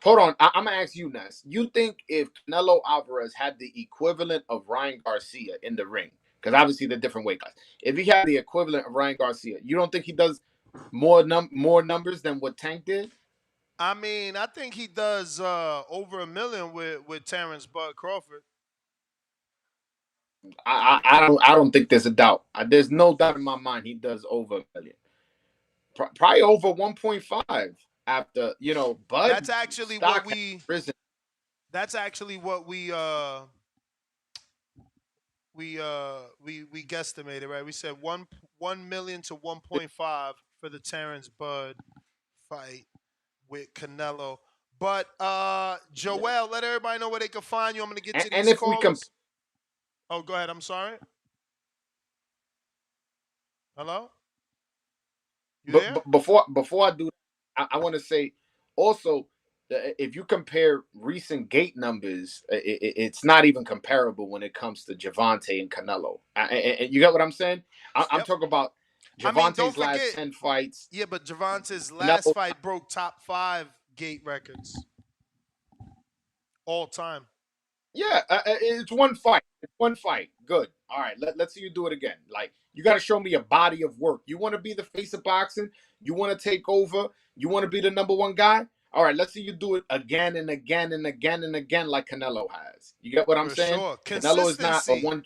hold on. I'm gonna ask you, Ness. You think if Canelo Alvarez had the equivalent of Ryan Garcia in the ring, because obviously they're different weight class. If he had the equivalent of Ryan Garcia, you don't think he does more numbers than what Tank did? I mean, I think he does over 1 million with Terrence Bud Crawford. I don't think there's a doubt. There's no doubt in my mind he does over 1 million. Probably over 1.5 after Bud. That's actually what we. Risen. That's actually what we guesstimated, right? We said 1 million to 1.5 for the Terrence Bud fight with Canelo. But Joel, let everybody know where they can find you. I'm gonna get to And these if we callers. Oh, go ahead. I'm sorry. Hello. You there? But before I do, I want to say also if you compare recent gate numbers, it's not even comparable when it comes to Gervonta and Canelo. And you get what I'm saying? I'm talking about Gervonta's last 10 fights. Yeah, but Gervonta's last Canelo, fight broke top 5 gate records all time. Yeah, it's one fight. It's one fight. Good. All right, let's see you do it again. Like, you got to show me a body of work. You want to be the face of boxing? You want to take over? You want to be the number one guy? All right, let's see you do it again and again and again and again, like Canelo has. You get what I'm For saying? sure. Canelo is not a Consistency. one.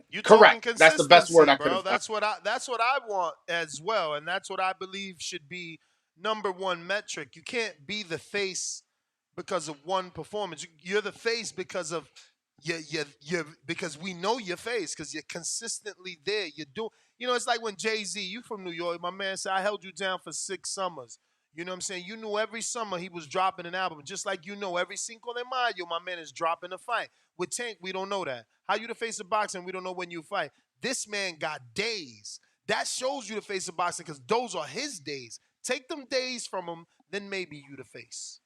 You Correct. talking That's the best word consistency, I could bro. have. That's what I want as well, and that's what I believe should be number one metric. You can't be the face because of one performance. You're the face because of you because we know your face because you're consistently there. You do. You know, it's like when Jay-Z, you from New York, my man said, I held you down for 6 summers. You know what I'm saying? You knew every summer he was dropping an album, just like you know every Cinco de Mayo, my man is dropping a fight. With Tank, we don't know that. How you the face of boxing, we don't know when you fight. This man got days. That shows you the face of boxing because those are his days. Take them days from him, then maybe you the face.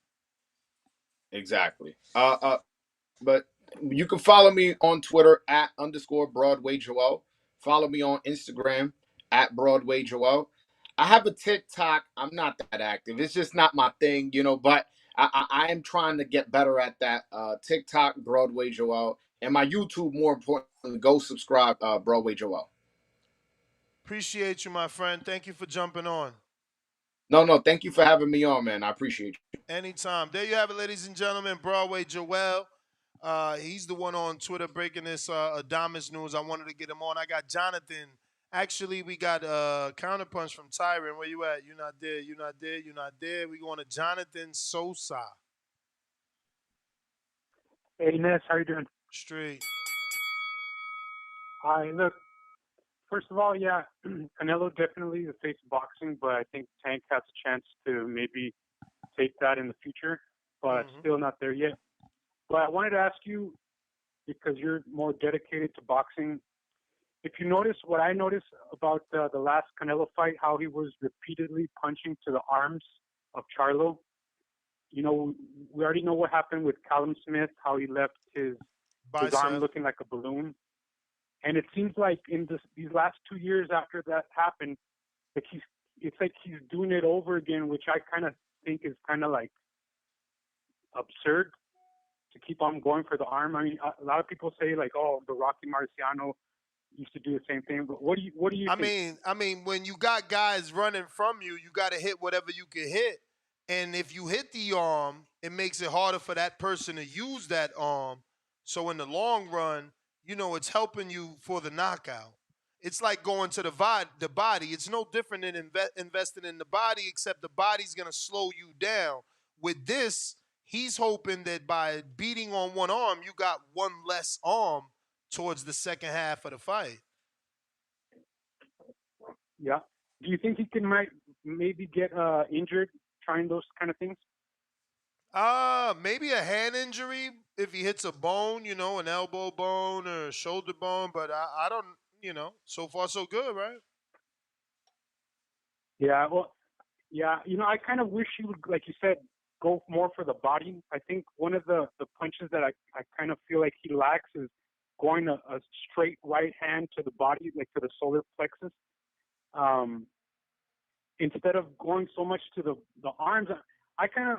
Exactly. But you can follow me on Twitter at underscore Broadway Joel. Follow me on Instagram at Broadway Joel. I have a TikTok. I'm not that active. It's just not my thing, but I am trying to get better at that. TikTok, Broadway Joel. And my YouTube, more importantly, go subscribe, Broadway Joel. Appreciate you, my friend. Thank you for jumping on. No. Thank you for having me on, man. I appreciate you. Anytime. There you have it, ladies and gentlemen. Broadway Joel. He's the one on Twitter breaking this Adamas news. I wanted to get him on. I got Jonathan. Actually, we got counterpunch from Tyron. Where you at? You're not there. You're not there. You're not there. We going to Jonathan Sosa. Hey, Ness, how you doing? Straight. Hi, look, first of all, yeah, Canelo definitely the face of boxing, but I think Tank has a chance to maybe take that in the future, but still not there yet. But I wanted to ask you, because you're more dedicated to boxing, if you notice what I noticed about the last Canelo fight, how he was repeatedly punching to the arms of Charlo. You know, we already know what happened with Callum Smith, how he left his arm looking like a balloon. And it seems like in these last 2 years after that happened, like it's like he's doing it over again, which I kind of think is kind of like absurd to keep on going for the arm. I mean, a lot of people say like, oh, the Rocky Marciano used to do the same thing. But what do you think? I mean, when you got guys running from you, you got to hit whatever you can hit. And if you hit the arm, it makes it harder for that person to use that arm. So in the long run, you know, it's helping you for the knockout. It's like going to the body. It's no different than investing in the body, except the body's going to slow you down. With this, he's hoping that by beating on one arm, you got one less arm towards the second half of the fight. Yeah. Do you think he might maybe get injured trying those kind of things? Maybe a hand injury if he hits a bone, you know, an elbow bone or a shoulder bone, but I don't, so far so good, right? Yeah. Well, yeah. You know, I kind of wish he would, like you said, go more for the body. I think one of the punches that I kind of feel like he lacks is going a straight right hand to the body, like to the solar plexus. Instead of going so much to the arms, I kind of,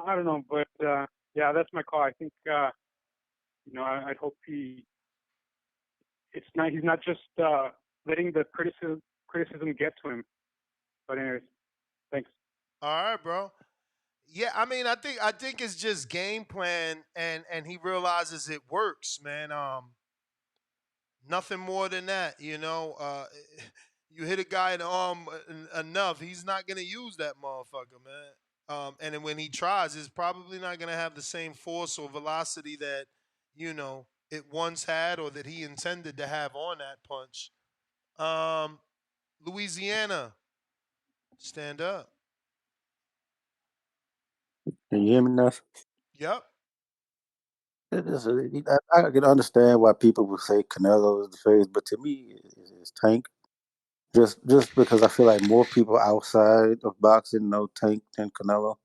I don't know, but yeah, that's my call. I think, I'd hope he's not just letting the criticism get to him. But anyways, thanks. All right, bro. Yeah, I mean, I think it's just game plan, and he realizes it works, man. Nothing more than that, you know. You hit a guy in the arm enough, he's not gonna use that motherfucker, man. And then when he tries, it's probably not gonna have the same force or velocity that it once had or that he intended to have on that punch. Louisiana, stand up. Can you hear me now? Yep. I can understand why people would say Canelo is the face, but to me, it's Tank. Just because I feel like more people outside of boxing know Tank than Canelo.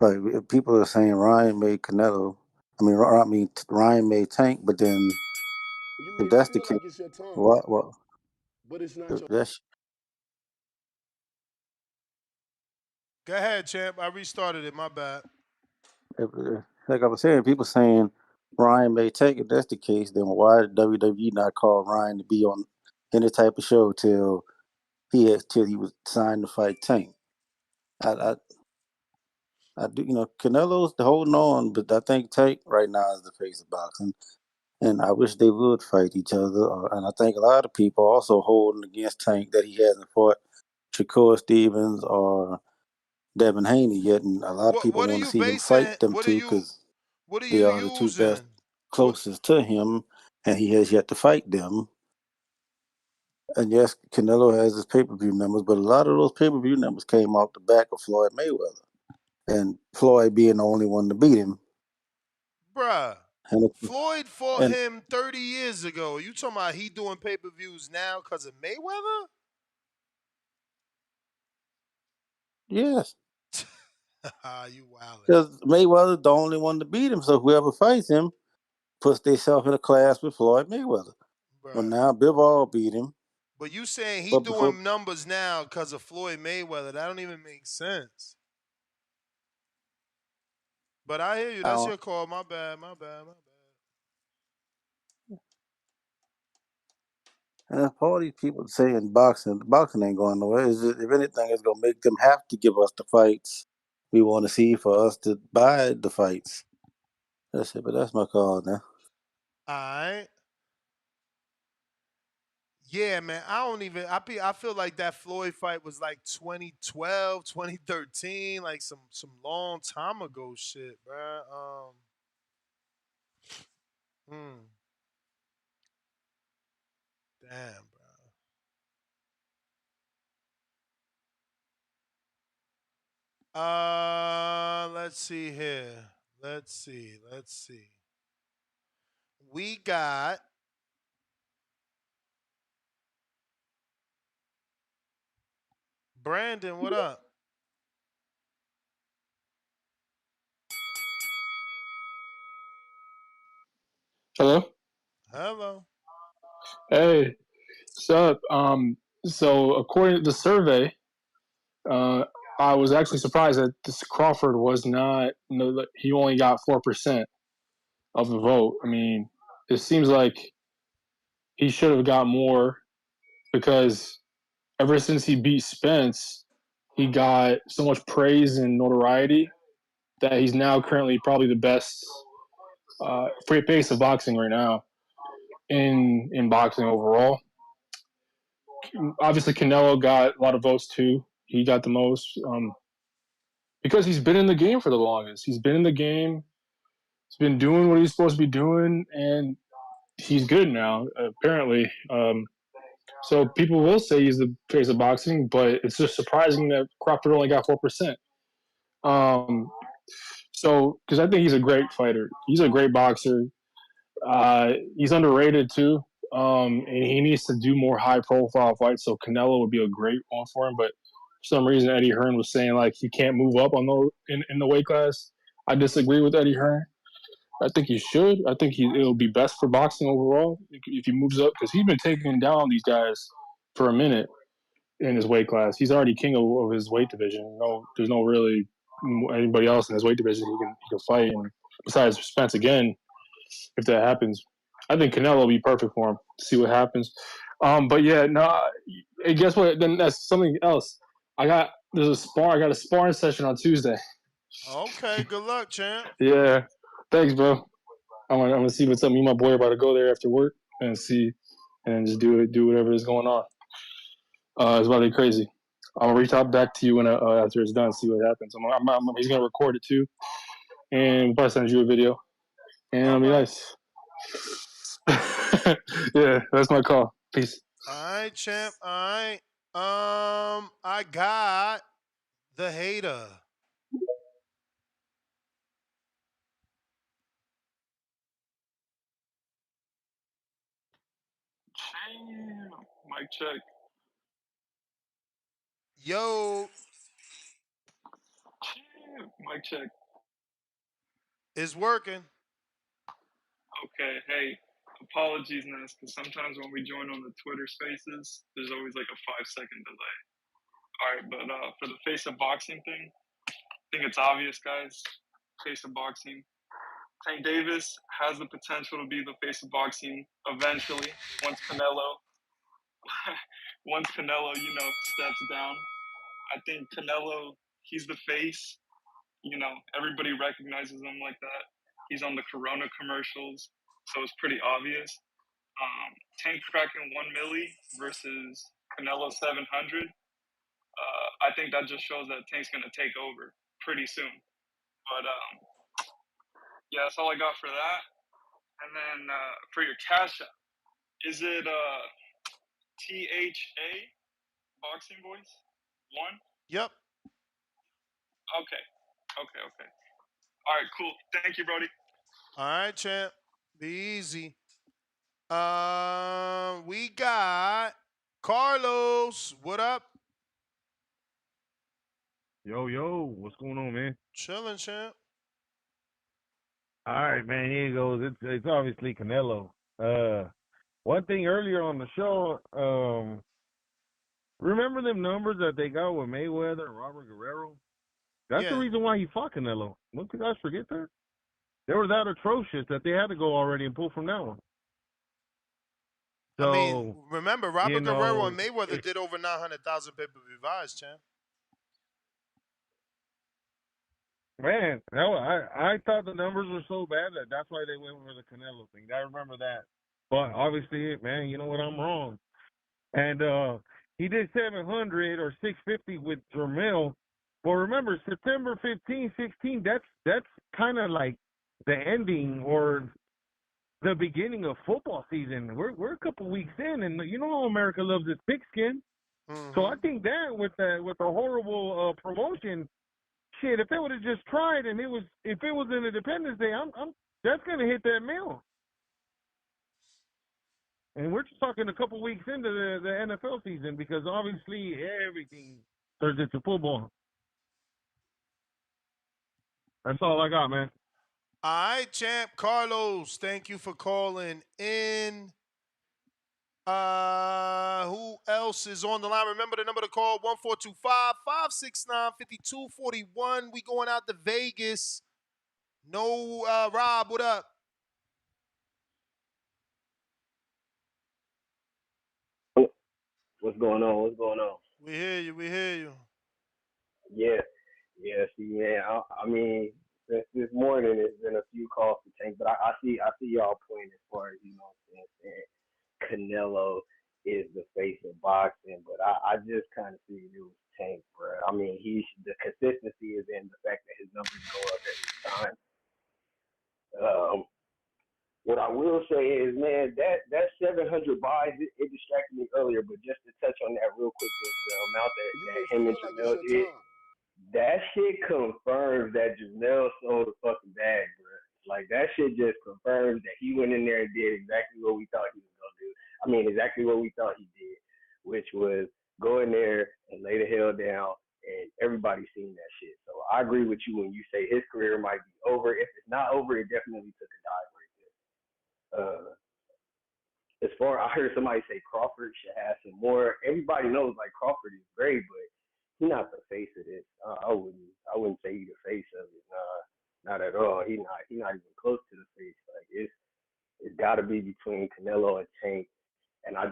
Like if people are saying Ryan made Canelo, Ryan made Tank, but then You if may that's the feel case, like it's your time, what but it's not your. that's Go ahead, champ. I restarted it. My bad. like I was saying, people saying Ryan may take. If that's the case, then why did WWE not call Ryan to be on any type of show till he was signed to fight Tank? I I do, Canelo's holding on, but I think Tank right now is the face of boxing, and I wish they would fight each other. And I think a lot of people also holding against Tank that he hasn't fought Shakur Stevens or Devin Haney yet, and a lot of people What are want to you see him basing? fight them two because What are they you are the two best using? closest to him, and he has yet to fight them. And yes, Canelo has his pay-per-view numbers, but a lot of those pay-per-view numbers came off the back of Floyd Mayweather, and Floyd being the only one to beat him. Bruh. And, Floyd fought and him 30 years ago. You talking about he doing pay-per-views now because of Mayweather? yes, You wildin'. because Mayweather's the only one to beat him, so whoever fights him puts themselves in a class with Floyd Mayweather. Well, Bruh. now Bivol beat him. But you saying he But before, doing numbers now because of Floyd Mayweather. That don't even make sense. But I hear you. I That's don't, your call. My bad. My bad. My bad. and that's all these people saying boxing ain't going nowhere. Is if anything, it's gonna make them have to give us the fights we want to see for us to buy the fights. That's it. But that's my call now. All right. Yeah, man. I feel like that Floyd fight was like 2012, 2013, like some long time ago shit, bruh. Hmm. Damn, bro. Let's see here. Let's see. Let's see. We got Brandon. What up? Hello. Hello. Hey, what's up? So according to the survey, uh, I was actually surprised that this Crawford was not. No, he only got 4% of the vote. I mean, it seems like he should have got more because ever since he beat Spence, he got so much praise and notoriety that he's now currently probably the best face of boxing right now in boxing overall. Obviously, Canelo got a lot of votes too. He got the most because he's been in the game for the longest. He's been in the game. He's been doing what he's supposed to be doing, and he's good now, apparently. So people will say he's the face of boxing, but it's just surprising that Crawford only got 4%. Um, so, because I think he's a great fighter, he's a great boxer. He's underrated too, and he needs to do more high-profile fights. So Canelo would be a great one for him. But for some reason, Eddie Hearn was saying like he can't move up on in the weight class. I disagree with Eddie Hearn. I think he should. I think it'll be best for boxing overall if he moves up because he's been taking down these guys for a minute in his weight class. He's already king of his weight division. No, there's no really anybody else in his weight division he can fight. And besides Spence again, if that happens, I think Canelo will be perfect for him. See what happens. But yeah, no. Hey, guess what? Then that's something else. I got a sparring session on Tuesday. Okay. Good luck, champ. Yeah, thanks, bro. I'm gonna see what's up. Me and my boy are about to go there after work and see, and just do whatever is going on. It's about to be crazy. I'll reach out back to you when after it's done. See what happens. He's gonna record it too, and probably send you a video, and it'll All be right. nice. Yeah, that's my call. Peace. All right, champ. All right. I got the hater. Mic check. Yo, Mic check. it's working. Okay, hey, apologies, Ness, because sometimes when we join on the Twitter spaces, there's always like a 5 second delay. All right, but for the face of boxing thing, I think it's obvious, guys. Face of boxing. Tank Davis has the potential to be the face of boxing eventually once Canelo, steps down. I think Canelo, he's the face. Everybody recognizes him like that. He's on the Corona commercials, so it's pretty obvious. Tank cracking 1 milli versus Canelo 700. I think that just shows that Tank's gonna take over pretty soon. But yeah, that's all I got for that. And then for your cash app, is it THA Boxing Boys 1? Yep. Okay. All right, cool. Thank you, Brody. All right, champ. Be easy. We got Carlos. What up? Yo, what's going on, man? Chilling, champ. All right, man, here it goes. It's obviously Canelo. One thing earlier on the show, remember them numbers that they got with Mayweather and Robert Guerrero? That's the reason why he fought Canelo. Don't you guys forget that? They were that atrocious that they had to go already and pull from that one. So, I mean, remember, Robert Guerrero and Mayweather it's- did over 900,000 pay-per-view buys, champ. Man, I thought the numbers were so bad that's why they went for the Canelo thing. I remember that. But obviously, man, you know what? I'm wrong. And he did 700 or 650 with Jermell. Well, remember, September 15, 16, that's kind of like the ending or the beginning of football season. We're a couple weeks in, and you know how America loves its pigskin. So I think that with the horrible promotion, shit, if they would have just tried and if it was an Independence Day, that's gonna hit that mill. And we're just talking a couple weeks into the NFL season because obviously everything turns into football. That's all I got, man. All right, champ. Carlos, thank you for calling in. Who else is on the line? Remember the number to call, 1-425-569-5241. We going out to Vegas. No, Rob, what up? What's going on? We hear you. Yeah. See, man. I mean, since this morning, there's been a few calls to Tank, but I see y'all point as far as saying Canelo is the face of boxing, but I just kind of see it was Tank, bro. I mean, the consistency is in the fact that his numbers go up every time. What I will say is, man, that 700 buys, it distracted me earlier, but just to touch on that real quick, the amount that him and Jamel did, that shit confirms that Jamel sold a fucking bag, bro. Like, that shit just confirms that he went in there and did exactly what we thought he was going to do. I mean, exactly what we thought he did, which was go in there and lay the hell down, and everybody's seen that shit. So I agree with you when you say his career might be over. If it's not over, it definitely took a dive right there. As far I heard somebody say Crawford should have some more. Everybody knows like Crawford is great, but he's not the face of this. I wouldn't say he's the face of it. Not at all. He's not even close to the face. Like it's got to be between Canelo and Tank. And I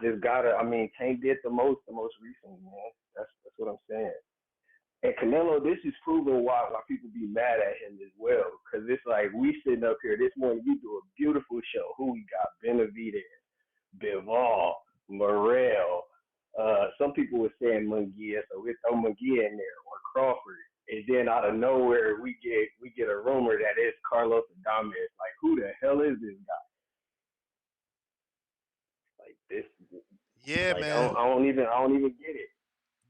mean, Tank did the most recently, man. That's what I'm saying. And Canelo, this is proving why people be mad at him as well. Because it's like we sitting up here this morning, we do a beautiful show. Who we got? Benavidez, Bivol, Morrell. Some people were saying Munguia, so we throw Munguia in there or Crawford. And then out of nowhere, we get a rumor that it's Carlos Adames. Like, who the hell is this guy? Like this. Yeah, like, man. I don't even get it.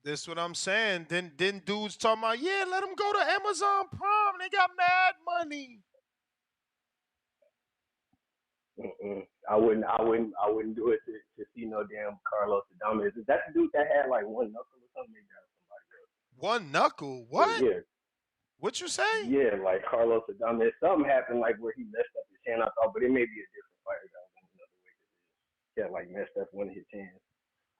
That's what I'm saying. Then dudes talking about, yeah, let them go to Amazon Prime. They got mad money. I wouldn't do it to see no damn Carlos Adames. Is that the dude that had like one knuckle or something? Maybe that was somebody else. One knuckle? What? Yeah. What you say? Yeah, like Carlos Adames. Something happened like where he messed up his hand. I thought, but it may be a different fighter that was in another way. He had like messed up one of his hands.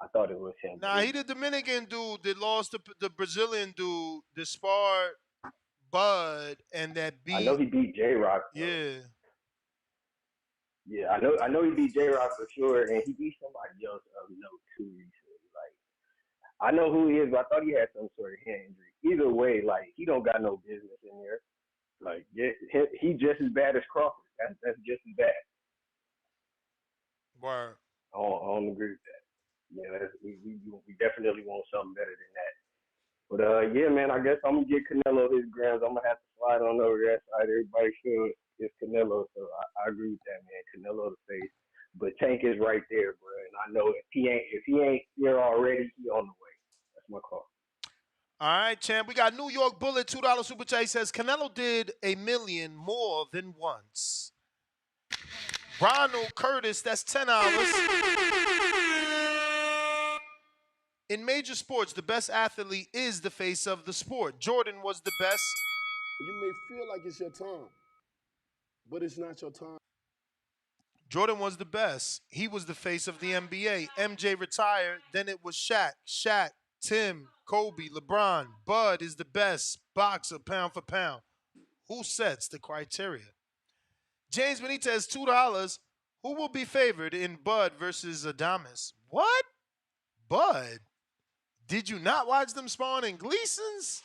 I thought it was him. Nah, he the Dominican dude that lost the Brazilian dude that sparred Bud and that beat. I know he beat J-Rock. Yeah. Yeah, I know he beat J Rock for sure, and he beat somebody else of note too recently. Like I know who he is, but I thought he had some sort of hand injury. Either way, like he don't got no business in there. Like yeah, he just as bad as Crawford. That's just as bad. Word. I don't agree with that. Yeah, we definitely want something better than that. But yeah, man, I guess I'm gonna get Canelo his grams. I'm gonna have to slide on over that side. Everybody should. It's Canelo, so I agree with that, man. Canelo the face, but Tank is right there, bro. And I know if he ain't there already, he on the way. That's my call. All right, champ. We got New York Bullet, $2 super chat. He says Canelo did a million more than once. Ronald Curtis, that's $10. In major sports, the best athlete is the face of the sport. Jordan was the best. You may feel like it's your time, but it's not your time. Jordan was the best. He was the face of the NBA. MJ retired. Then it was Shaq. Shaq, Tim, Kobe, LeBron. Bud is the best boxer pound for pound. Who sets the criteria? James Benitez, $2. Who will be favored in Bud versus Adamas? What? Bud? Did you not watch them spawn in Gleason's?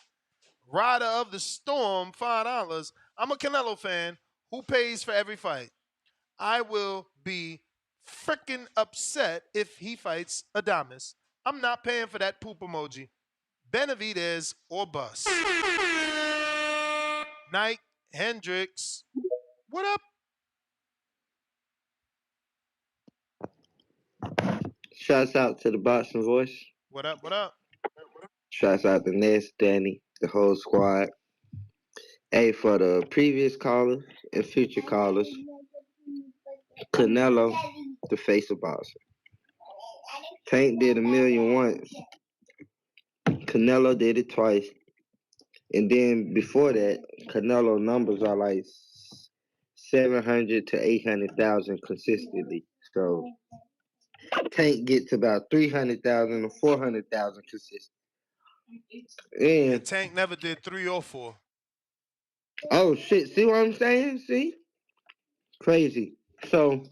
Rider of the Storm, $5. I'm a Canelo fan. Who pays for every fight? I will be freaking upset if he fights Adamas. I'm not paying for that poop emoji. Benavidez or bust. Nike, Hendricks. What up? Shouts out to the boxing voice. What up? What up? Shouts out to Ness, Danny, the whole squad. Hey, for the previous callers and future callers, Canelo, the face of boxing. Tank did a million once. Canelo did it twice. And then before that, Canelo numbers are like 700 to 800,000 consistently. So Tank gets about 300,000 or 400,000 consistent. Yeah, And Tank never did 3 or 4. oh shit, see what I'm saying? See? Crazy. So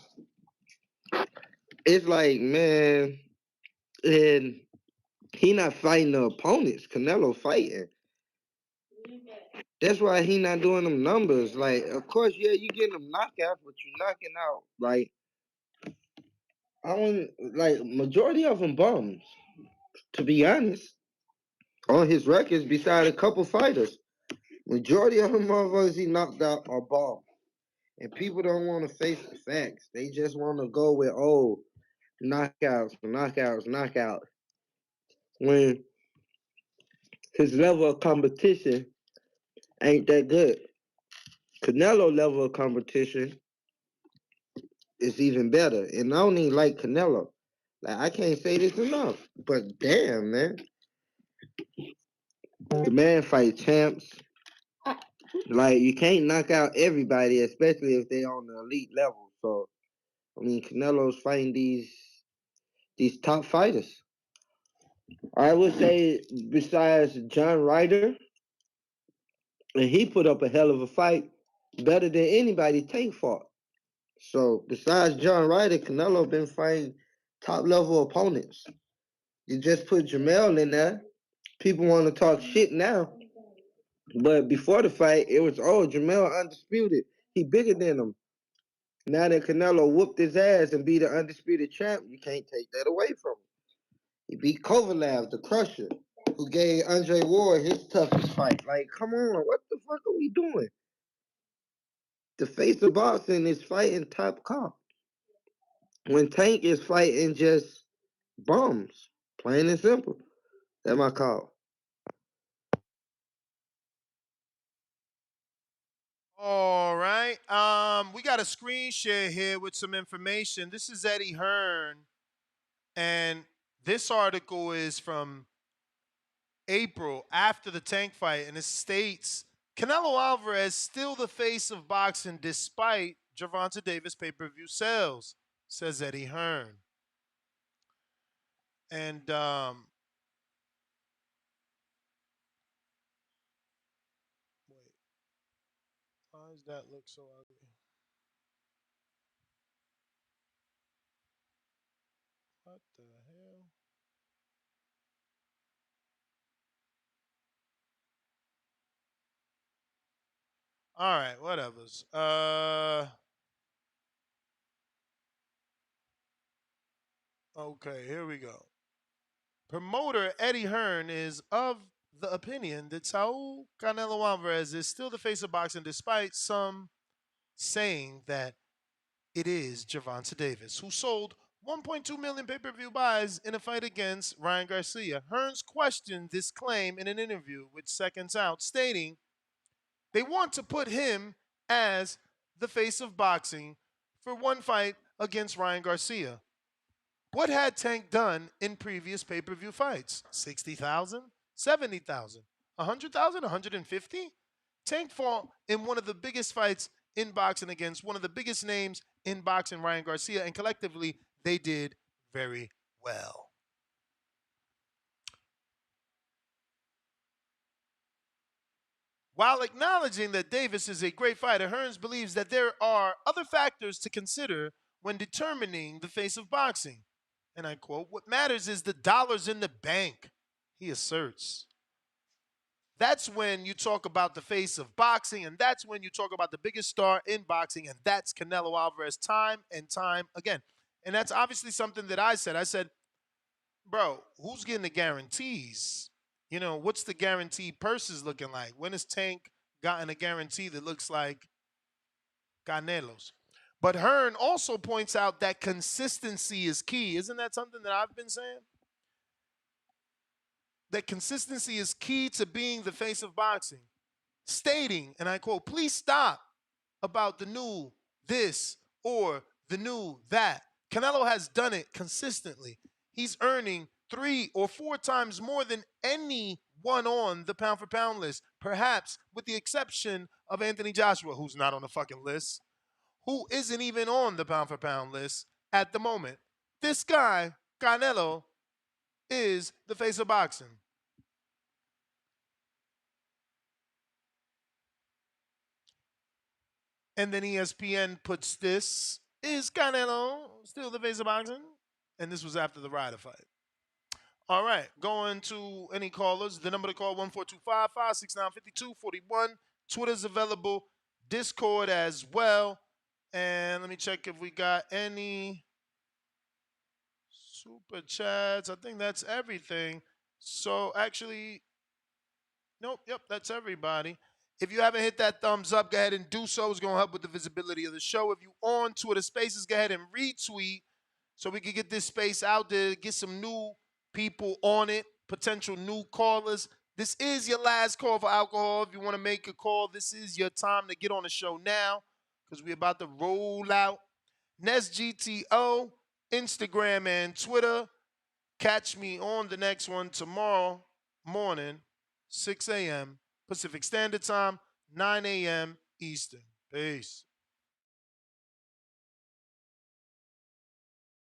it's like, man, and he not fighting the opponents. Canelo fighting. That's why he not doing them numbers. Like, of course, yeah, you getting them knockouts, but you knocking out like I don't like majority of them bums. To be honest, on his records, beside a couple fighters, majority of them motherfuckers he knocked out are bums. And people don't want to face the facts. They just want to go with knockouts, knockouts, knockouts. When his level of competition ain't that good. Canelo level of competition is even better. And I don't even like Canelo. Like I can't say this enough. But damn, man. The man fight champs. Like you can't knock out everybody, especially if they on the elite level. So I mean Canelo's fighting these top fighters. I would say besides John Ryder, and he put up a hell of a fight, better than anybody Tank fought. So besides John Ryder, Canelo been fighting top level opponents. You just put Jamel in there. People want to talk shit now. But before the fight, it was, oh, Jamel undisputed. He bigger than him. Now that Canelo whooped his ass and be the undisputed champ, you can't take that away from him. He beat Kovalev, the crusher, who gave Andre Ward his toughest fight. Like, come on, what the fuck are we doing? The face of boxing is fighting top comp. When Tank is fighting just bums, plain and simple. That's my call. All right. We got a screen share here with some information. This is Eddie Hearn, and this article is from April after the Tank fight, and it states Canelo Alvarez still the face of boxing despite Gervonta Davis pay-per-view sales, says Eddie Hearn. And wait, why does that look so ugly? What the hell? All right, whatever's. Okay, here we go. Promoter Eddie Hearn is of the opinion that Saul Canelo Alvarez is still the face of boxing, despite some saying that it is Gervonta Davis, who sold 1.2 million pay-per-view buys in a fight against Ryan Garcia. Hearns questioned this claim in an interview with Seconds Out, stating they want to put him as the face of boxing for one fight against Ryan Garcia. What had Tank done in previous pay-per-view fights? 60,000, 70,000, 100,000, 150? Tank fought in one of the biggest fights in boxing against one of the biggest names in boxing, Ryan Garcia, and collectively they did very well. While acknowledging that Davis is a great fighter, Hearns believes that there are other factors to consider when determining the face of boxing. And I quote, "What matters is the dollars in the bank," he asserts. That's when you talk about the face of boxing, and that's when you talk about the biggest star in boxing, and that's Canelo Alvarez time and time again. And that's obviously something that I said. I said, bro, who's getting the guarantees? You know, what's the guaranteed purses looking like? When has Tank gotten a guarantee that looks like Canelo's? But Hearn also points out that consistency is key. Isn't that something that I've been saying? That consistency is key to being the face of boxing. Stating, and I quote, "Please stop about the new this or the new that. Canelo has done it consistently. He's earning 3 or 4 times more than anyone on the pound for pound list, perhaps with the exception of Anthony Joshua, who's not on the fucking list, who isn't even on the pound for pound list at the moment. This guy, Canelo, is the face of boxing." And then ESPN puts this, "Is Canelo still the face of boxing?" And this was after the Ryder fight. All right, going to any callers. The number to call, 14255695241. Twitter's available. Discord as well. And let me check if we got any super chats. I think that's everything. So actually, nope, yep, that's everybody. If you haven't hit that thumbs up, go ahead and do so. It's going to help with the visibility of the show. If you on Twitter Spaces, go ahead and retweet so we can get this space out there, get some new people on it, potential new callers. This is your last call for alcohol. If you want to make a call, this is your time to get on the show now because we're about to roll out. NestGTO, Instagram, and Twitter. Catch me on the next one tomorrow morning, 6 a.m. Pacific Standard Time, 9 a.m. Eastern. Peace.